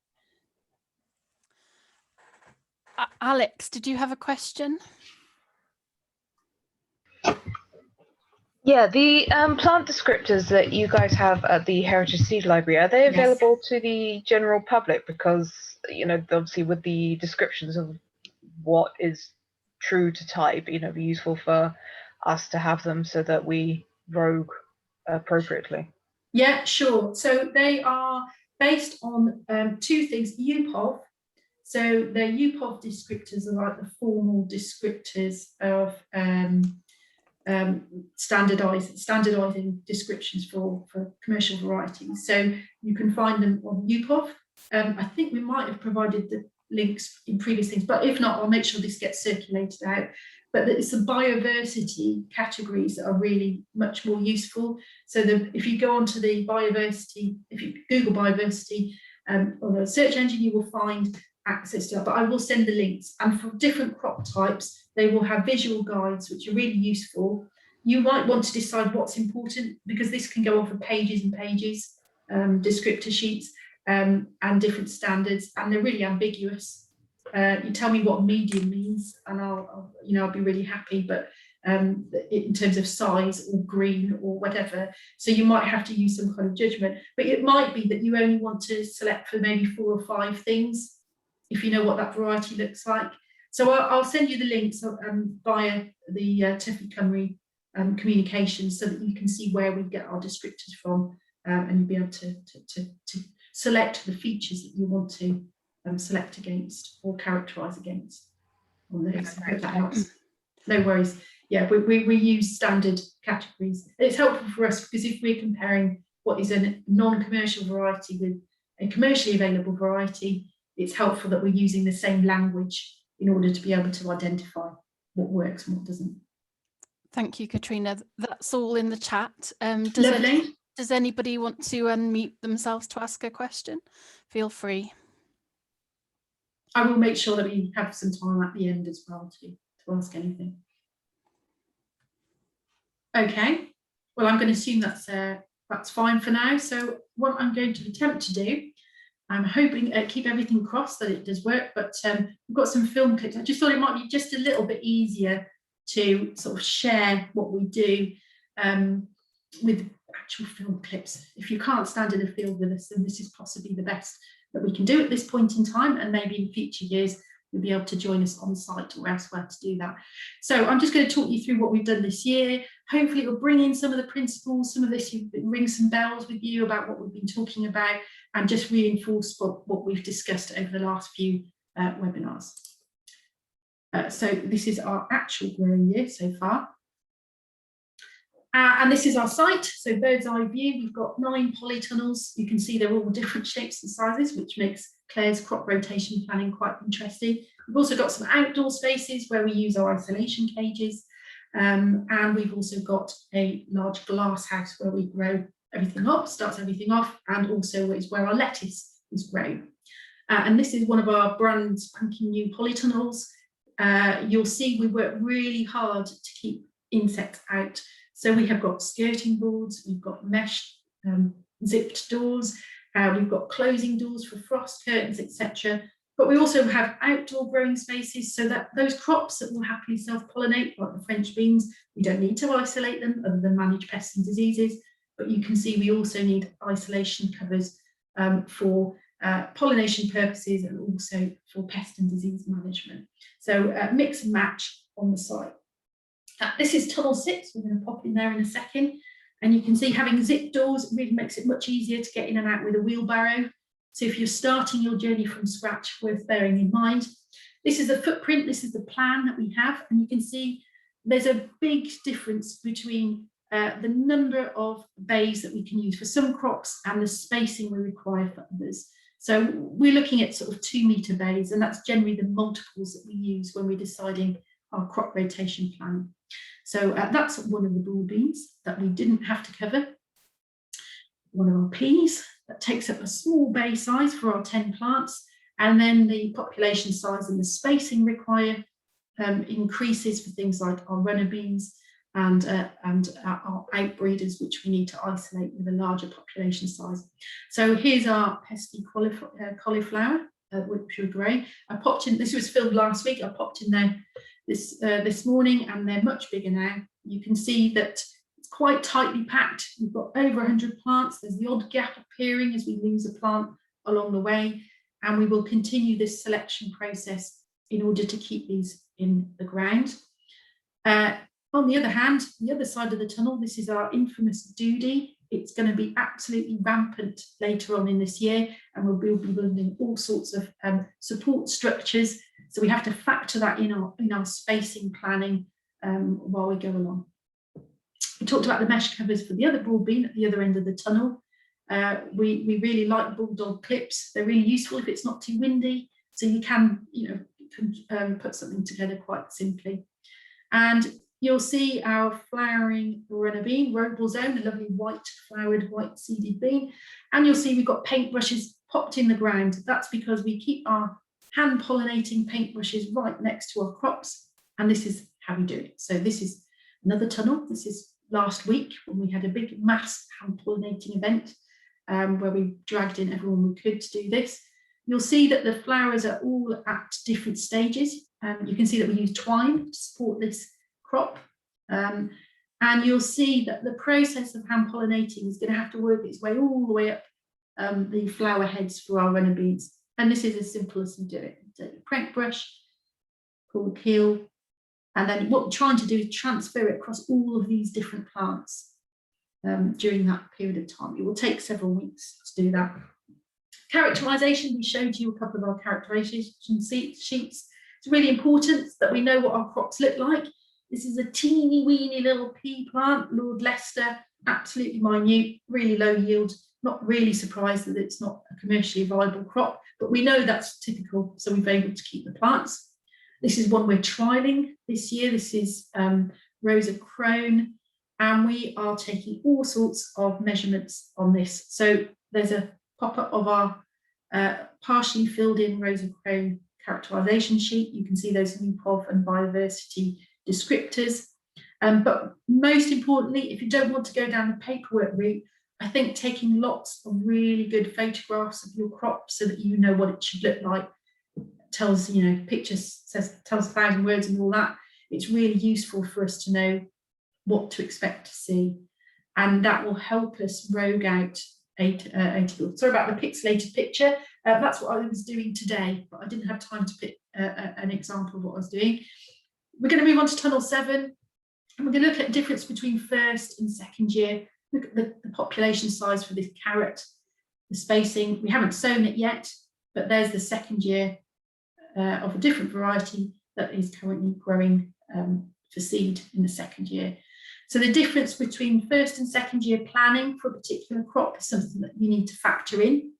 Alex, did you have a question? Yeah, the plant descriptors that you guys have at the Heritage Seed Library, are they available to the general public? Because, you know, obviously with the descriptions of what is true to type, you know, be useful for us to have them so that we rogue appropriately. Yeah, sure. So they are based on two things, UPOV. So the UPOV descriptors are like the formal descriptors of standardizing descriptions for commercial varieties. So you can find them on UPOV. I think we might have provided the links in previous things, but if not, I'll make sure this gets circulated out. But it's the biodiversity categories that are really much more useful. So if you go onto the biodiversity, if you Google biodiversity on the search engine, you will find access to that. But I will send the links, and for different crop types, they will have visual guides which are really useful. You might want to decide what's important, because this can go on for pages and pages, descriptor sheets, and different standards, and they're really ambiguous. You tell me what medium means, and I'll be really happy. But in terms of size or green or whatever, so you might have to use some kind of judgment. But it might be that you only want to select for maybe 4 or 5 things, if you know what that variety looks like. So I'll send you the links via the Tyfu Cymru communications, so that you can see where we get our descriptors from, and you'll be able to select the features that you want to select against or characterize against on those. I hope that helps. No worries. Yeah, we use standard categories. It's helpful for us, because if we're comparing what is a non-commercial variety with a commercially available variety, it's helpful that we're using the same language in order to be able to identify what works and what doesn't. Thank you, Katrina. That's all in the chat. Lovely. Does anybody want to unmute themselves to ask a question? Feel free. I will make sure that we have some time at the end as well to ask anything. Okay, well, I'm going to assume that's fine for now. So what I'm going to attempt to do, I'm hoping keep everything crossed that it does work, but we've got some film clips. I just thought it might be just a little bit easier to sort of share what we do with actual film clips. If you can't stand in the field with us, then this is possibly the best that we can do at this point in time, and maybe in future years you'll be able to join us on site or elsewhere to do that. So I'm just going to talk you through what we've done this year. Hopefully it will bring in some of the principles, some of this ring some bells with you about what we've been talking about, and just reinforce what we've discussed over the last few webinars. So this is our actual growing year so far. And this is our site, so bird's eye view. We've got 9 polytunnels. You can see they're all different shapes and sizes, which makes Claire's crop rotation planning quite interesting. We've also got some outdoor spaces where we use our isolation cages. And we've also got a large glass house where we grow everything up, starts everything off, and also is where our lettuce is grown. And this is one of our brand spanking new polytunnels. You'll see we work really hard to keep insects out. So we have got skirting boards, we've got mesh zipped doors, we've got closing doors for frost curtains, etc. But we also have outdoor growing spaces, so that those crops that will happily self-pollinate, like the French beans, we don't need to isolate them other than manage pests and diseases. But you can see we also need isolation covers for pollination purposes, and also for pest and disease management. So mix and match on the site. This is tunnel 6. We're going to pop in there in a second, and you can see having zip doors really makes it much easier to get in and out with a wheelbarrow. So if you're starting your journey from scratch, worth bearing in mind. This is the footprint, this is the plan that we have, and you can see there's a big difference between the number of bays that we can use for some crops and the spacing we require for others. So we're looking at sort of 2-metre bays, and that's generally the multiples that we use when we're deciding our crop rotation plan. So that's one of the broad beans that we didn't have to cover. One of our peas that takes up a small bay size for our 10 plants, and then the population size and the spacing required increases for things like our runner beans and our outbreeders, which we need to isolate with a larger population size. So here's our pesky cauliflower, which we're growing. I popped in, this was filmed last week, I popped in there this morning, and they're much bigger now. You can see that it's quite tightly packed. We've got over 100 plants. There's the odd gap appearing as we lose a plant along the way, and we will continue this selection process in order to keep these in the ground. On the other hand, the other side of the tunnel, this is our infamous doody. It's going to be absolutely rampant later on in this year, and we'll be building all sorts of support structures. So we have to factor that in our spacing planning while we go along. We talked about the mesh covers for the other broadbean at the other end of the tunnel. We really like bulldog clips. They're really useful if it's not too windy, so you can, put something together quite simply. And you'll see our flowering runner bean, Roble Zone, a lovely white flowered, white seeded bean. And you'll see we've got paintbrushes popped in the ground. That's because we keep our hand pollinating paintbrushes right next to our crops. And this is how we do it. So this is another tunnel. This is last week when we had a big mass hand pollinating event where we dragged in everyone we could to do this. You'll see that the flowers are all at different stages. You can see that we use twine to support this crop. And you'll see that the process of hand pollinating is going to have to work its way all the way up the flower heads for our runner beans. And this is as simple as you do it. Take your paintbrush, pull the peel, and then what we're trying to do is transfer it across all of these different plants during that period of time. It will take several weeks to do that. Characterization, we showed you a couple of our characterization sheets. It's really important that we know what our crops look like. This is a teeny weeny little pea plant, Lord Leicester, absolutely minute, really low yield. Not really surprised that it's not a commercially viable crop, but we know that's typical, so we've been able to keep the plants. This is one we're trialling this year. This is Rosa Crone, and we are taking all sorts of measurements on this. So there's a pop-up of our partially filled in Rosa Crone characterization sheet. You can see those NUPOV and biodiversity descriptors. But most importantly, if you don't want to go down the paperwork route, I think taking lots of really good photographs of your crop so that you know what it should look like, tells, pictures tells 1,000 words and all that. It's really useful for us to know what to expect to see, and that will help us rogue out Atypical. Sorry about the pixelated picture. That's what I was doing today, but I didn't have time to pick an example of what I was doing. We're going to move on to tunnel 7, and we're going to look at the difference between first and second year. Look at the population size for this carrot, the spacing. We haven't sown it yet, but there's the second year of a different variety that is currently growing for seed in the second year. So the difference between first and second year planning for a particular crop is something that you need to factor in.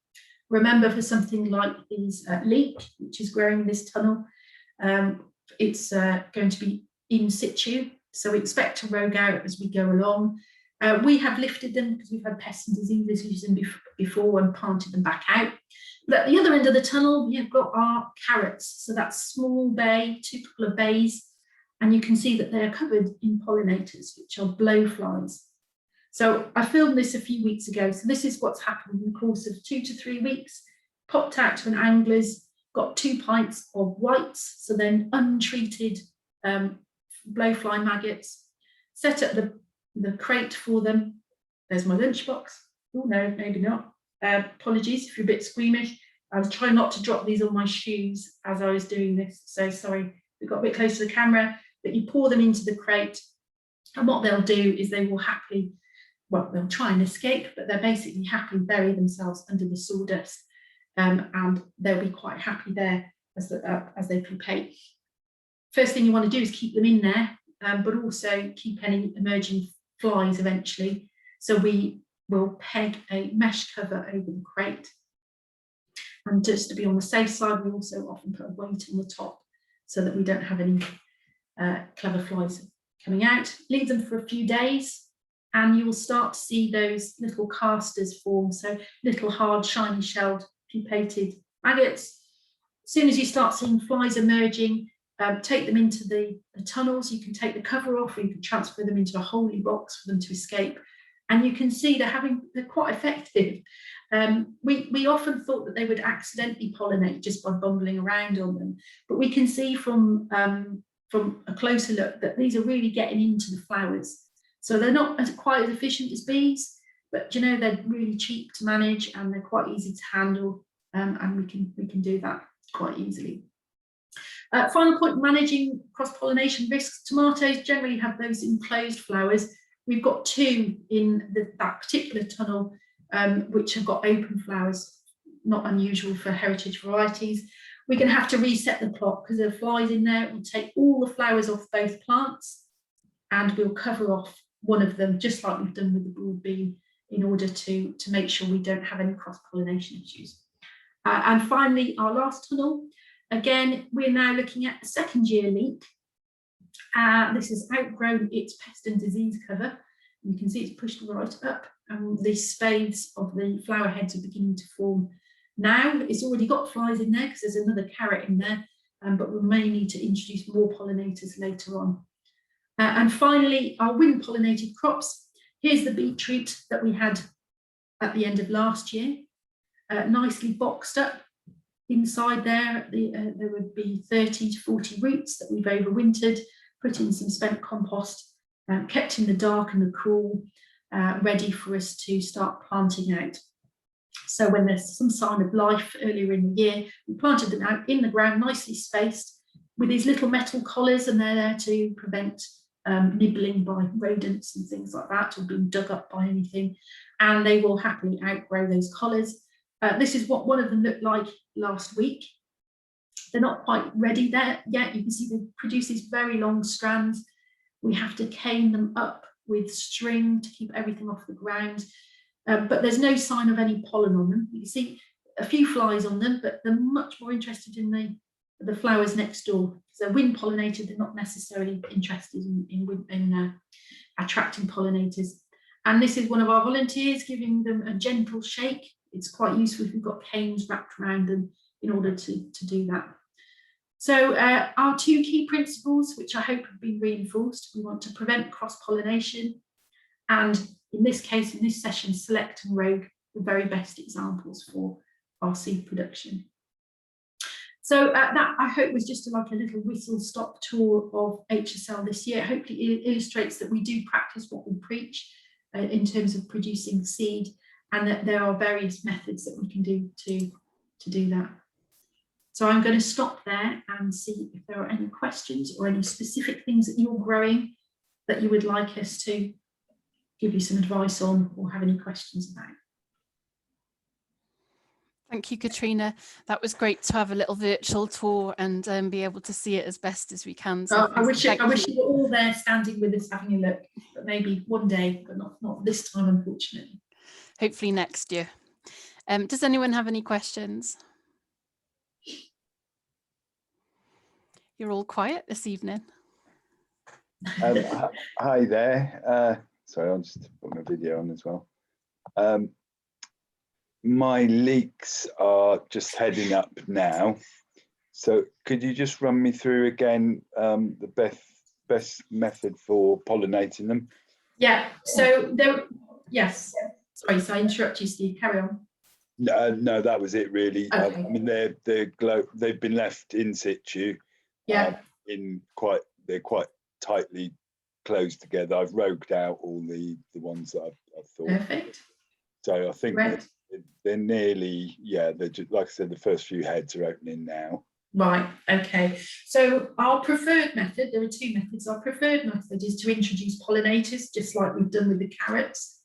Remember, for something like these leek, which is growing in this tunnel, it's going to be in situ. So we expect to rogue out as we go along. We have lifted them because we've had pests and diseases using them before and planted them back out. But at the other end of the tunnel, we've got our carrots. So that's small bay, 2 couple of bays, and you can see that they're covered in pollinators, which are blowflies. So I filmed this a few weeks ago. So this is what's happened in the course of 2 to 3 weeks. Popped out to an angler's, got 2 pints of whites, so then untreated blowfly maggots, set up the crate for them. There's my lunchbox. Oh no, maybe not. Apologies if you're a bit squeamish. I was trying not to drop these on my shoes as I was doing this. So sorry, we got a bit close to the camera, but you pour them into the crate. And what they'll do is they will happily, well, they'll try and escape, but they're basically happily bury themselves under the sawdust. And they'll be quite happy there as they pupate. First thing you want to do is keep them in there, but also keep any emerging flies eventually. So we will peg a mesh cover over the crate. And just to be on the safe side, we also often put a weight on the top so that we don't have any clever flies coming out. Leave them for a few days and you will start to see those little casters form. So little hard, shiny shelled, pupated maggots. As soon as you start seeing flies emerging, take them into the tunnels. You can take the cover off, or you can transfer them into a holy box for them to escape. And you can see they're quite effective. We often thought that they would accidentally pollinate just by bumbling around on them, but we can see from a closer look that these are really getting into the flowers. So they're not quite as efficient as bees, but they're really cheap to manage and they're quite easy to handle, and we can do that quite easily. Final point, managing cross-pollination risks. Tomatoes generally have those enclosed flowers. We've got 2 in that particular tunnel, which have got open flowers, not unusual for heritage varieties. We're going to have to reset the plot because there are flies in there. We'll take all the flowers off both plants and we'll cover off one of them, just like we've done with the broad bean, in order to make sure we don't have any cross-pollination issues. And finally, our last tunnel. Again, we're now looking at a second-year leek. This has outgrown its pest and disease cover. You can see it's pushed right up, and the spathes of the flower heads are beginning to form now. It's already got flies in there because there's another carrot in there, but we may need to introduce more pollinators later on. And finally, our wind-pollinated crops. Here's the beetroot that we had at the end of last year, nicely boxed up. Inside there, there would be 30 to 40 roots that we've overwintered, put in some spent compost, kept in the dark and the cool, ready for us to start planting out. So when there's some sign of life earlier in the year, we planted them out in the ground, nicely spaced, with these little metal collars, and they're there to prevent nibbling by rodents and things like that, or being dug up by anything, and they will happily outgrow those collars. This is what one of them looked like last week. They're not quite ready there yet. You can see they produce these very long strands. We have to cane them up with string to keep everything off the ground, but there's no sign of any pollen on them. You can see a few flies on them, but they're much more interested in the flowers next door. So wind pollinated, they're not necessarily interested in attracting pollinators. And this is one of our volunteers giving them a gentle shake. It's quite useful if we've got canes wrapped around them in order to do that. So our two key principles, which I hope have been reinforced: we want to prevent cross-pollination, and in this case, in this session, select and rogue the very best examples for our seed production. So that, I hope, was just like a little whistle-stop tour of HSL this year. Hopefully it illustrates that we do practice what we preach in terms of producing seed, and that there are various methods that we can do to do that. So I'm going to stop there and see if there are any questions or any specific things that you're growing that you would like us to give you some advice on or have any questions about. Thank you, Katrina. That was great to have a little virtual tour and be able to see it as best as we can. So I wish you were all there standing with us having a look, but maybe one day, but not this time, unfortunately. Hopefully next year. Does anyone have any questions? You're all quiet this evening. Hi there. Sorry, I'll just put my video on as well. My leeks are just heading up now. So could you just run me through again the best method for pollinating them? Yeah, so there, yes. Sorry, so I interrupt you, Steve. Carry on. No, that was it really. Okay. I mean, they've been left in situ. Yeah. They're quite tightly closed together. I've rogued out all the ones that I've thought. Perfect. So I think they're nearly, yeah, they're just, like I said, the first few heads are opening now. Right, okay. So our preferred method, there are two methods. Our preferred method is to introduce pollinators, just like we've done with the carrots.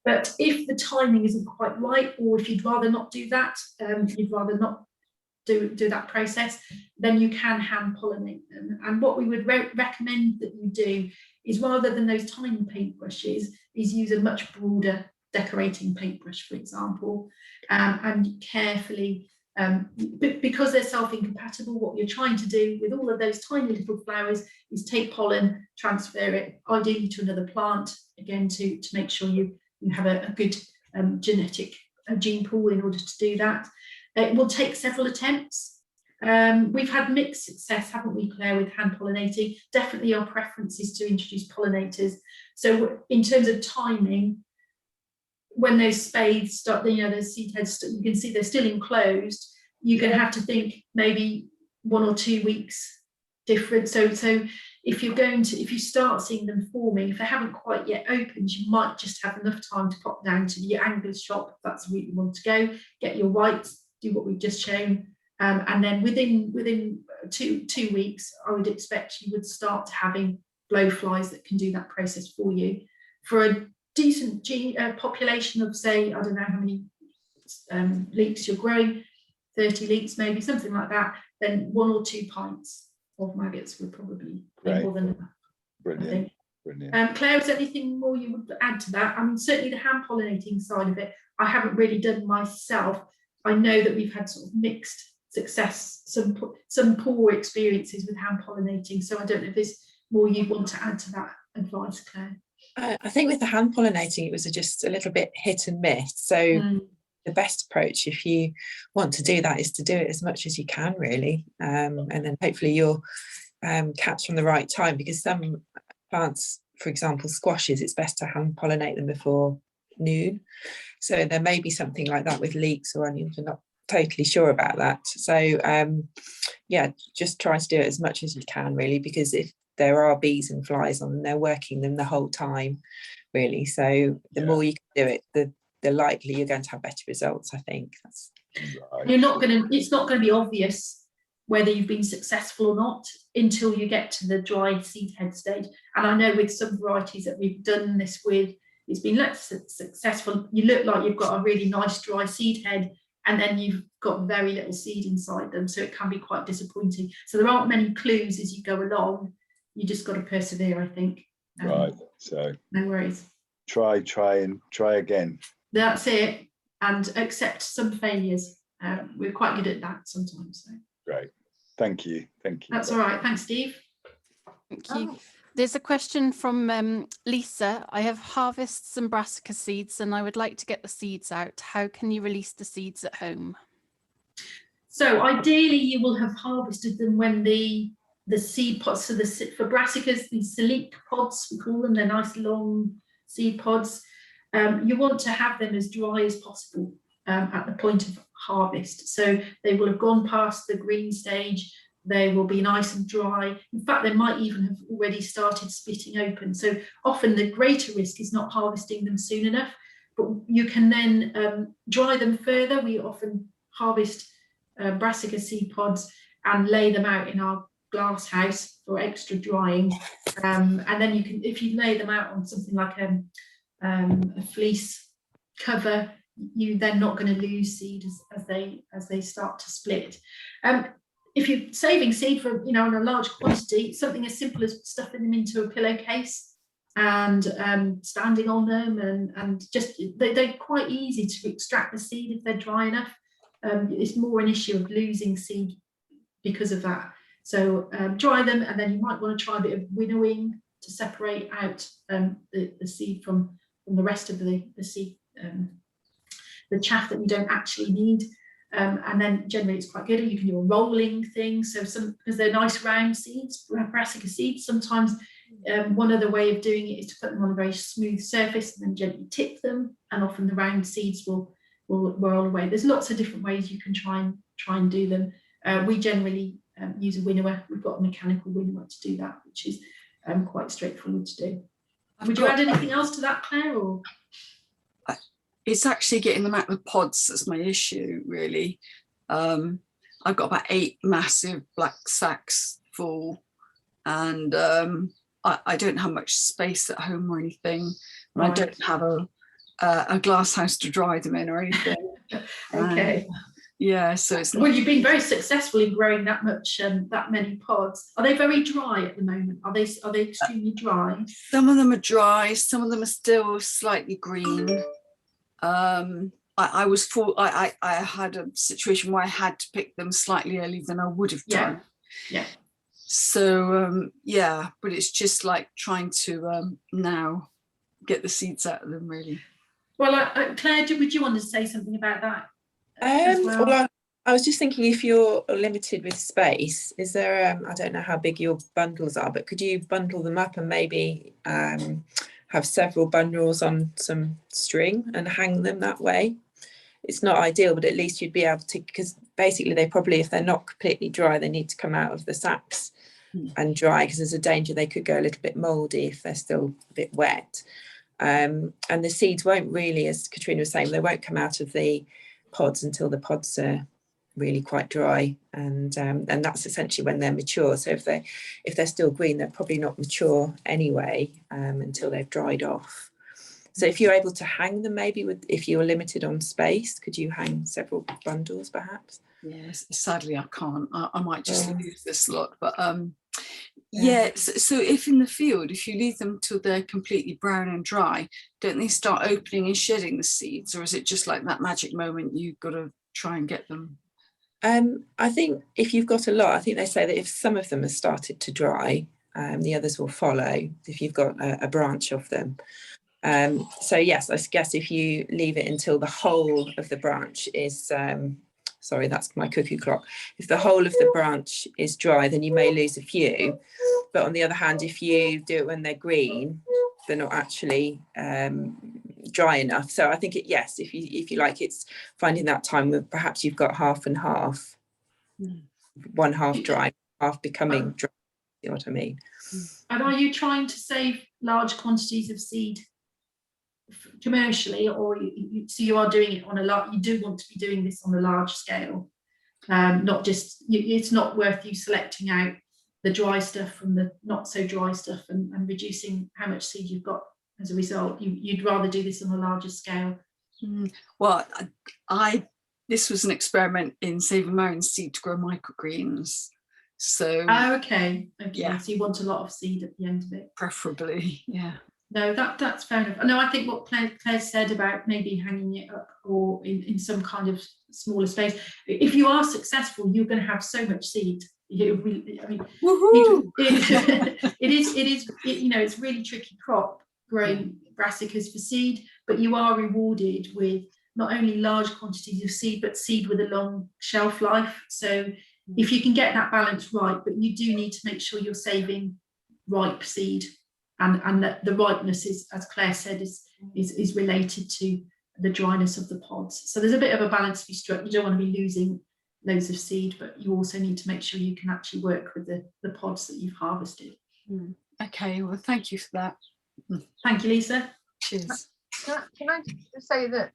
But if the timing isn't quite right, or if you'd rather not do that, you'd rather not do that process, then you can hand pollinate them. And what we would recommend that you do is, rather than those tiny paintbrushes, is use a much broader decorating paintbrush, for example, and carefully, because they're self-incompatible, what you're trying to do with all of those tiny little flowers is take pollen, transfer it ideally to another plant, again to make sure you have a good genetic gene pool in order to do that. It will take several attempts. We've had mixed success, haven't we, Claire, with hand pollinating? Definitely our preference is to introduce pollinators. So in terms of timing, when those spathes start, those seed heads, you can see they're still enclosed. You're going to have to think maybe 1 or 2 weeks different. So if you start seeing them forming, if they haven't quite yet opened, you might just have enough time to pop down to the angler's shop, if that's the route you want to go, get your whites, do what we've just shown, and then within two weeks, I would expect you would start having blowflies that can do that process for you. For a decent population of, say, I don't know how many leeks you're growing, 30 leeks maybe, something like that, then 1 or 2 pints of maggots would probably be more than enough. Brilliant. Brilliant. Claire, is there anything more you would add to that? I mean, certainly the hand pollinating side of it, I haven't really done myself. I know that we've had sort of mixed success, some poor experiences with hand pollinating. So I don't know if there's more you want to add to that advice, Claire. I think with the hand pollinating, it was just a little bit hit and miss. So the best approach, if you want to do that, is to do it as much as you can, really, and then hopefully you'll catch from the right time, because some plants, for example squashes, it's best to hand pollinate them before noon. So there may be something like that with leeks or onions. I'm not totally sure about that. So yeah, just try to do it as much as you can, really, because if there are bees and flies on them, they're working them the whole time, really. So the more you can do it, the likely you're going to have better results, I think. That's right. It's not going to be obvious whether you've been successful or not until you get to the dry seed head stage. And I know with some varieties that we've done this with, it's been less successful. You look like you've got a really nice dry seed head, and then you've got very little seed inside them, so it can be quite disappointing. So there aren't many clues as you go along. You just got to persevere, I think. Right. So no worries. Try again. That's it, and accept some failures. We're quite good at that sometimes. So. Great. Thank you. That's all right. Thanks, Steve. Thank you. There's a question from Lisa. I have harvests and brassica seeds and I would like to get the seeds out. How can you release the seeds at home? So ideally you will have harvested them when the seed pods, so for brassicas, the silique pods, we call them, they're nice long seed pods. You want to have them as dry as possible at the point of harvest. So they will have gone past the green stage. They will be nice and dry. In fact, they might even have already started splitting open. So often the greater risk is not harvesting them soon enough, but you can then dry them further. We often harvest brassica seed pods and lay them out in our glass house for extra drying. And then you can, if you lay them out on something like a fleece cover, you're then not going to lose seed as they start to split. If you're saving seed for, in a large quantity, something as simple as stuffing them into a pillowcase and standing on them, and just they're quite easy to extract the seed if they're dry enough. It's more an issue of losing seed because of that. So dry them, and then you might want to try a bit of winnowing to separate out the seed from the rest of the seed, the chaff that you don't actually need. And then generally it's quite good. You can do a rolling thing. So because they're nice round seeds, brassica seeds, sometimes one other way of doing it is to put them on a very smooth surface and then gently tip them. And often the round seeds will roll away. There's lots of different ways you can try and do them. We generally use a winnower. We've got a mechanical winnower to do that, which is quite straightforward to do. Would you add anything else to that, Claire? Or? It's actually getting them out of the pods that's my issue, really. I've got about 8 massive black sacks full, and I don't have much space at home or anything. Right. I don't have a glass house to dry them in or anything. Okay. Yeah, so it's not. Well, you've been very successful in growing that much, that many pods. Are they very dry at the moment? Are they extremely dry? Some of them are dry. Some of them are still slightly green. I had a situation where I had to pick them slightly earlier than I would have done. Yeah. So yeah, but it's just like trying to now get the seeds out of them, really. Well, Claire, would you want to say something about that? Well, I was just thinking, if you're limited with space, is there I don't know how big your bundles are, but could you bundle them up and maybe have several bundles on some string and hang them that way? It's not ideal, but at least you'd be able to, because basically they probably, if they're not completely dry, they need to come out of the sacks and dry, because there's a danger they could go a little bit mouldy if they're still a bit wet. And the seeds won't really, as Katrina was saying, they won't come out of the pods until the pods are really quite dry, and that's essentially when they're mature. So if they're still green, they're probably not mature anyway until they've dried off. So if you're able to hang them, maybe if you're limited on space, could you hang several bundles perhaps? Yes, sadly I can't. I might just lose this lot, but Yeah, so if in the field, if you leave them till they're completely brown and dry, don't they start opening and shedding the seeds, or is it just like that magic moment you've got to try and get them? I think if you've got a lot, I think they say that if some of them have started to dry, the others will follow if you've got a branch of them. So yes, I guess if you leave it until the whole of the branch is, sorry, that's my cuckoo clock. If the whole of the branch is dry, then you may lose a few. But on the other hand, if you do it when they're green, they're not actually dry enough. So I think yes, if you like, it's finding that time where perhaps you've got half and half, one half dry, half becoming dry. You know what I mean? And are you trying to save large quantities of seed commercially, or so you are doing it on a large? You do want to be doing this on a large scale, not just. It's not worth you selecting out the dry stuff from the not so dry stuff and reducing how much seed you've got as a result. You'd rather do this on a larger scale. Well, this was an experiment in saving my own seed to grow microgreens. So okay, yeah. So you want a lot of seed at the end of it, preferably, yeah. No, that's fair enough. No, I think what Claire said about maybe hanging it up or in some kind of smaller space. If you are successful, you're going to have so much seed. I mean, it is you know, it's really tricky crop growing brassicas for seed, but you are rewarded with not only large quantities of seed, but seed with a long shelf life. So if you can get that balance right, but you do need to make sure you're saving ripe seed. And that the ripeness is, as Claire said, is related to the dryness of the pods. So there's a bit of a balance to be struck. You don't want to be losing loads of seed, but you also need to make sure you can actually work with the pods that you've harvested. Okay, well, thank you for that. Thank you, Lisa. Cheers. Can I just say that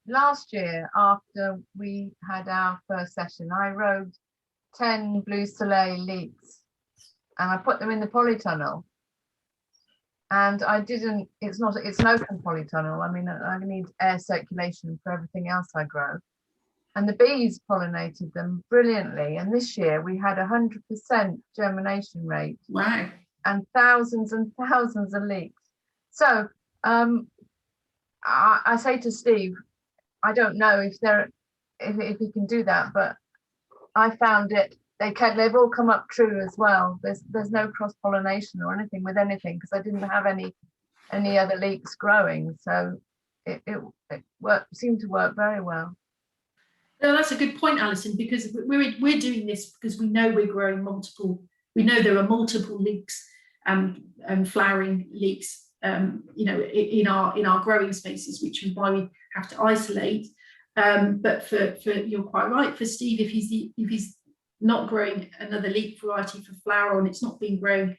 last year, after we had our first session, I rode 10 Blue Soleil leeks and I put them in the polytunnel. And I didn't, it's an open polytunnel. I mean, I need air circulation for everything else I grow. And the bees pollinated them brilliantly. And this year we had 100% germination rate. Wow. And thousands of leeks. So I say to Steve, I don't know if he can do that, but I found it. They've all come up true as well. There's no cross-pollination or anything with anything because I didn't have any other leeks growing. So it seemed to work very well. No, that's a good point, Alison, because we're doing this because we know we're growing multiple. We know there are multiple leeks and flowering leeks, you know, in our growing spaces, which is why we have to isolate. But for you're quite right. For Steve, if he's not growing another leek variety for flower and it's not being grown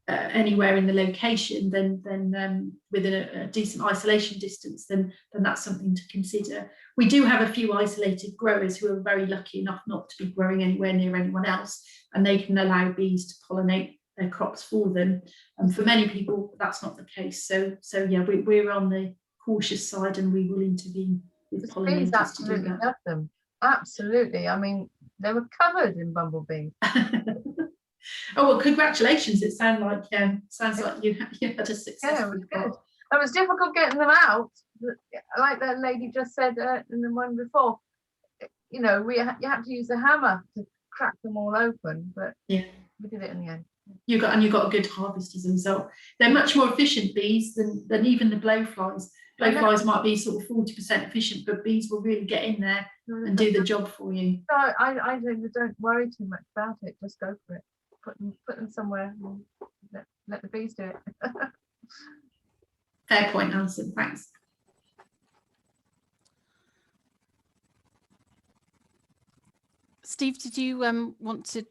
anywhere in the location, then within a decent isolation distance, then that's something to consider. We do have a few isolated growers who are very lucky enough not to be growing anywhere near anyone else, and they can allow bees to pollinate their crops for them. And for many people, that's not the case. So yeah, we're on the cautious side, and we will intervene with pollinators. Bees absolutely love them. Absolutely. I mean, they were covered in bumblebees. Oh well, congratulations! It sounds like you had a successful. Yeah, it was good. It was difficult getting them out, like that lady just said in the one before. You know, you have to use a hammer to crack them all open, but yeah, we did it in the end. You got a good harvest as a result. They're much more efficient bees than even the blowflies. Blowflies might be sort of 40% efficient, but bees will really get in there and do the job for you. No, I don't worry too much about it. Just go for it. Put them somewhere and let the bees do it. Fair point, Alison. Thanks. Steve, did you want to?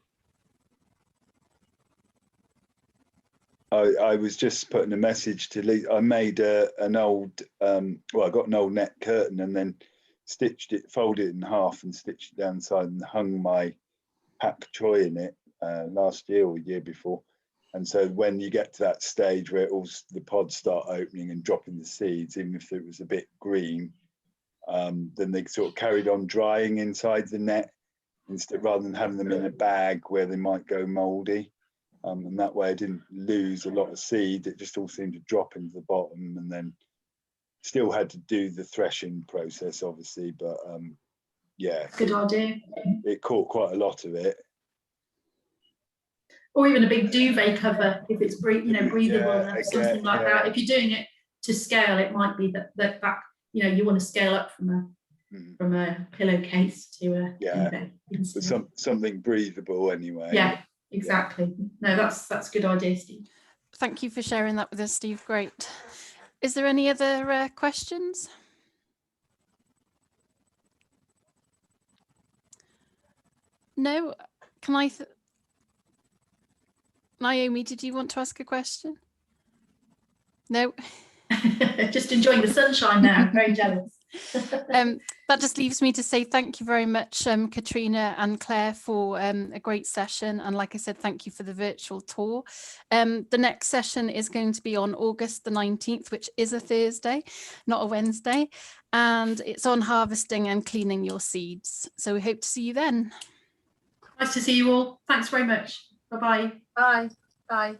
I was just putting a message to Lee. I made an old, I got an old net curtain and then stitched it, folded it in half and stitched it down the side and hung my pak choi in it last year or year before. And so when you get to that stage where the pods start opening and dropping the seeds, even if it was a bit green, then they sort of carried on drying inside the net rather than having them in a bag where they might go mouldy. and that way I didn't lose a lot of seed. It just all seemed to drop into the bottom, and then still had to do the threshing process, obviously, but yeah, Good idea. It caught quite a lot of it. Or even a big duvet cover if it's breathable Yeah, enough, something like that. If you're doing it to scale, it might be that you want to scale up from a pillowcase to a duvet. But something breathable anyway. Yeah, exactly. No, that's a good idea, Steve. Thank you for sharing that with us, Steve. Great. Is there any other questions? No? Can I? Naomi, did you want to ask a question? No? Just enjoying the sunshine now. Very jealous. That just leaves me to say thank you very much, Katrina and Claire, for a great session. And like I said, thank you for the virtual tour. The next session is going to be on August the 19th, which is a Thursday, not a Wednesday. And it's on harvesting and cleaning your seeds. So we hope to see you then. Nice to see you all. Thanks very much. Bye-bye. Bye. Bye.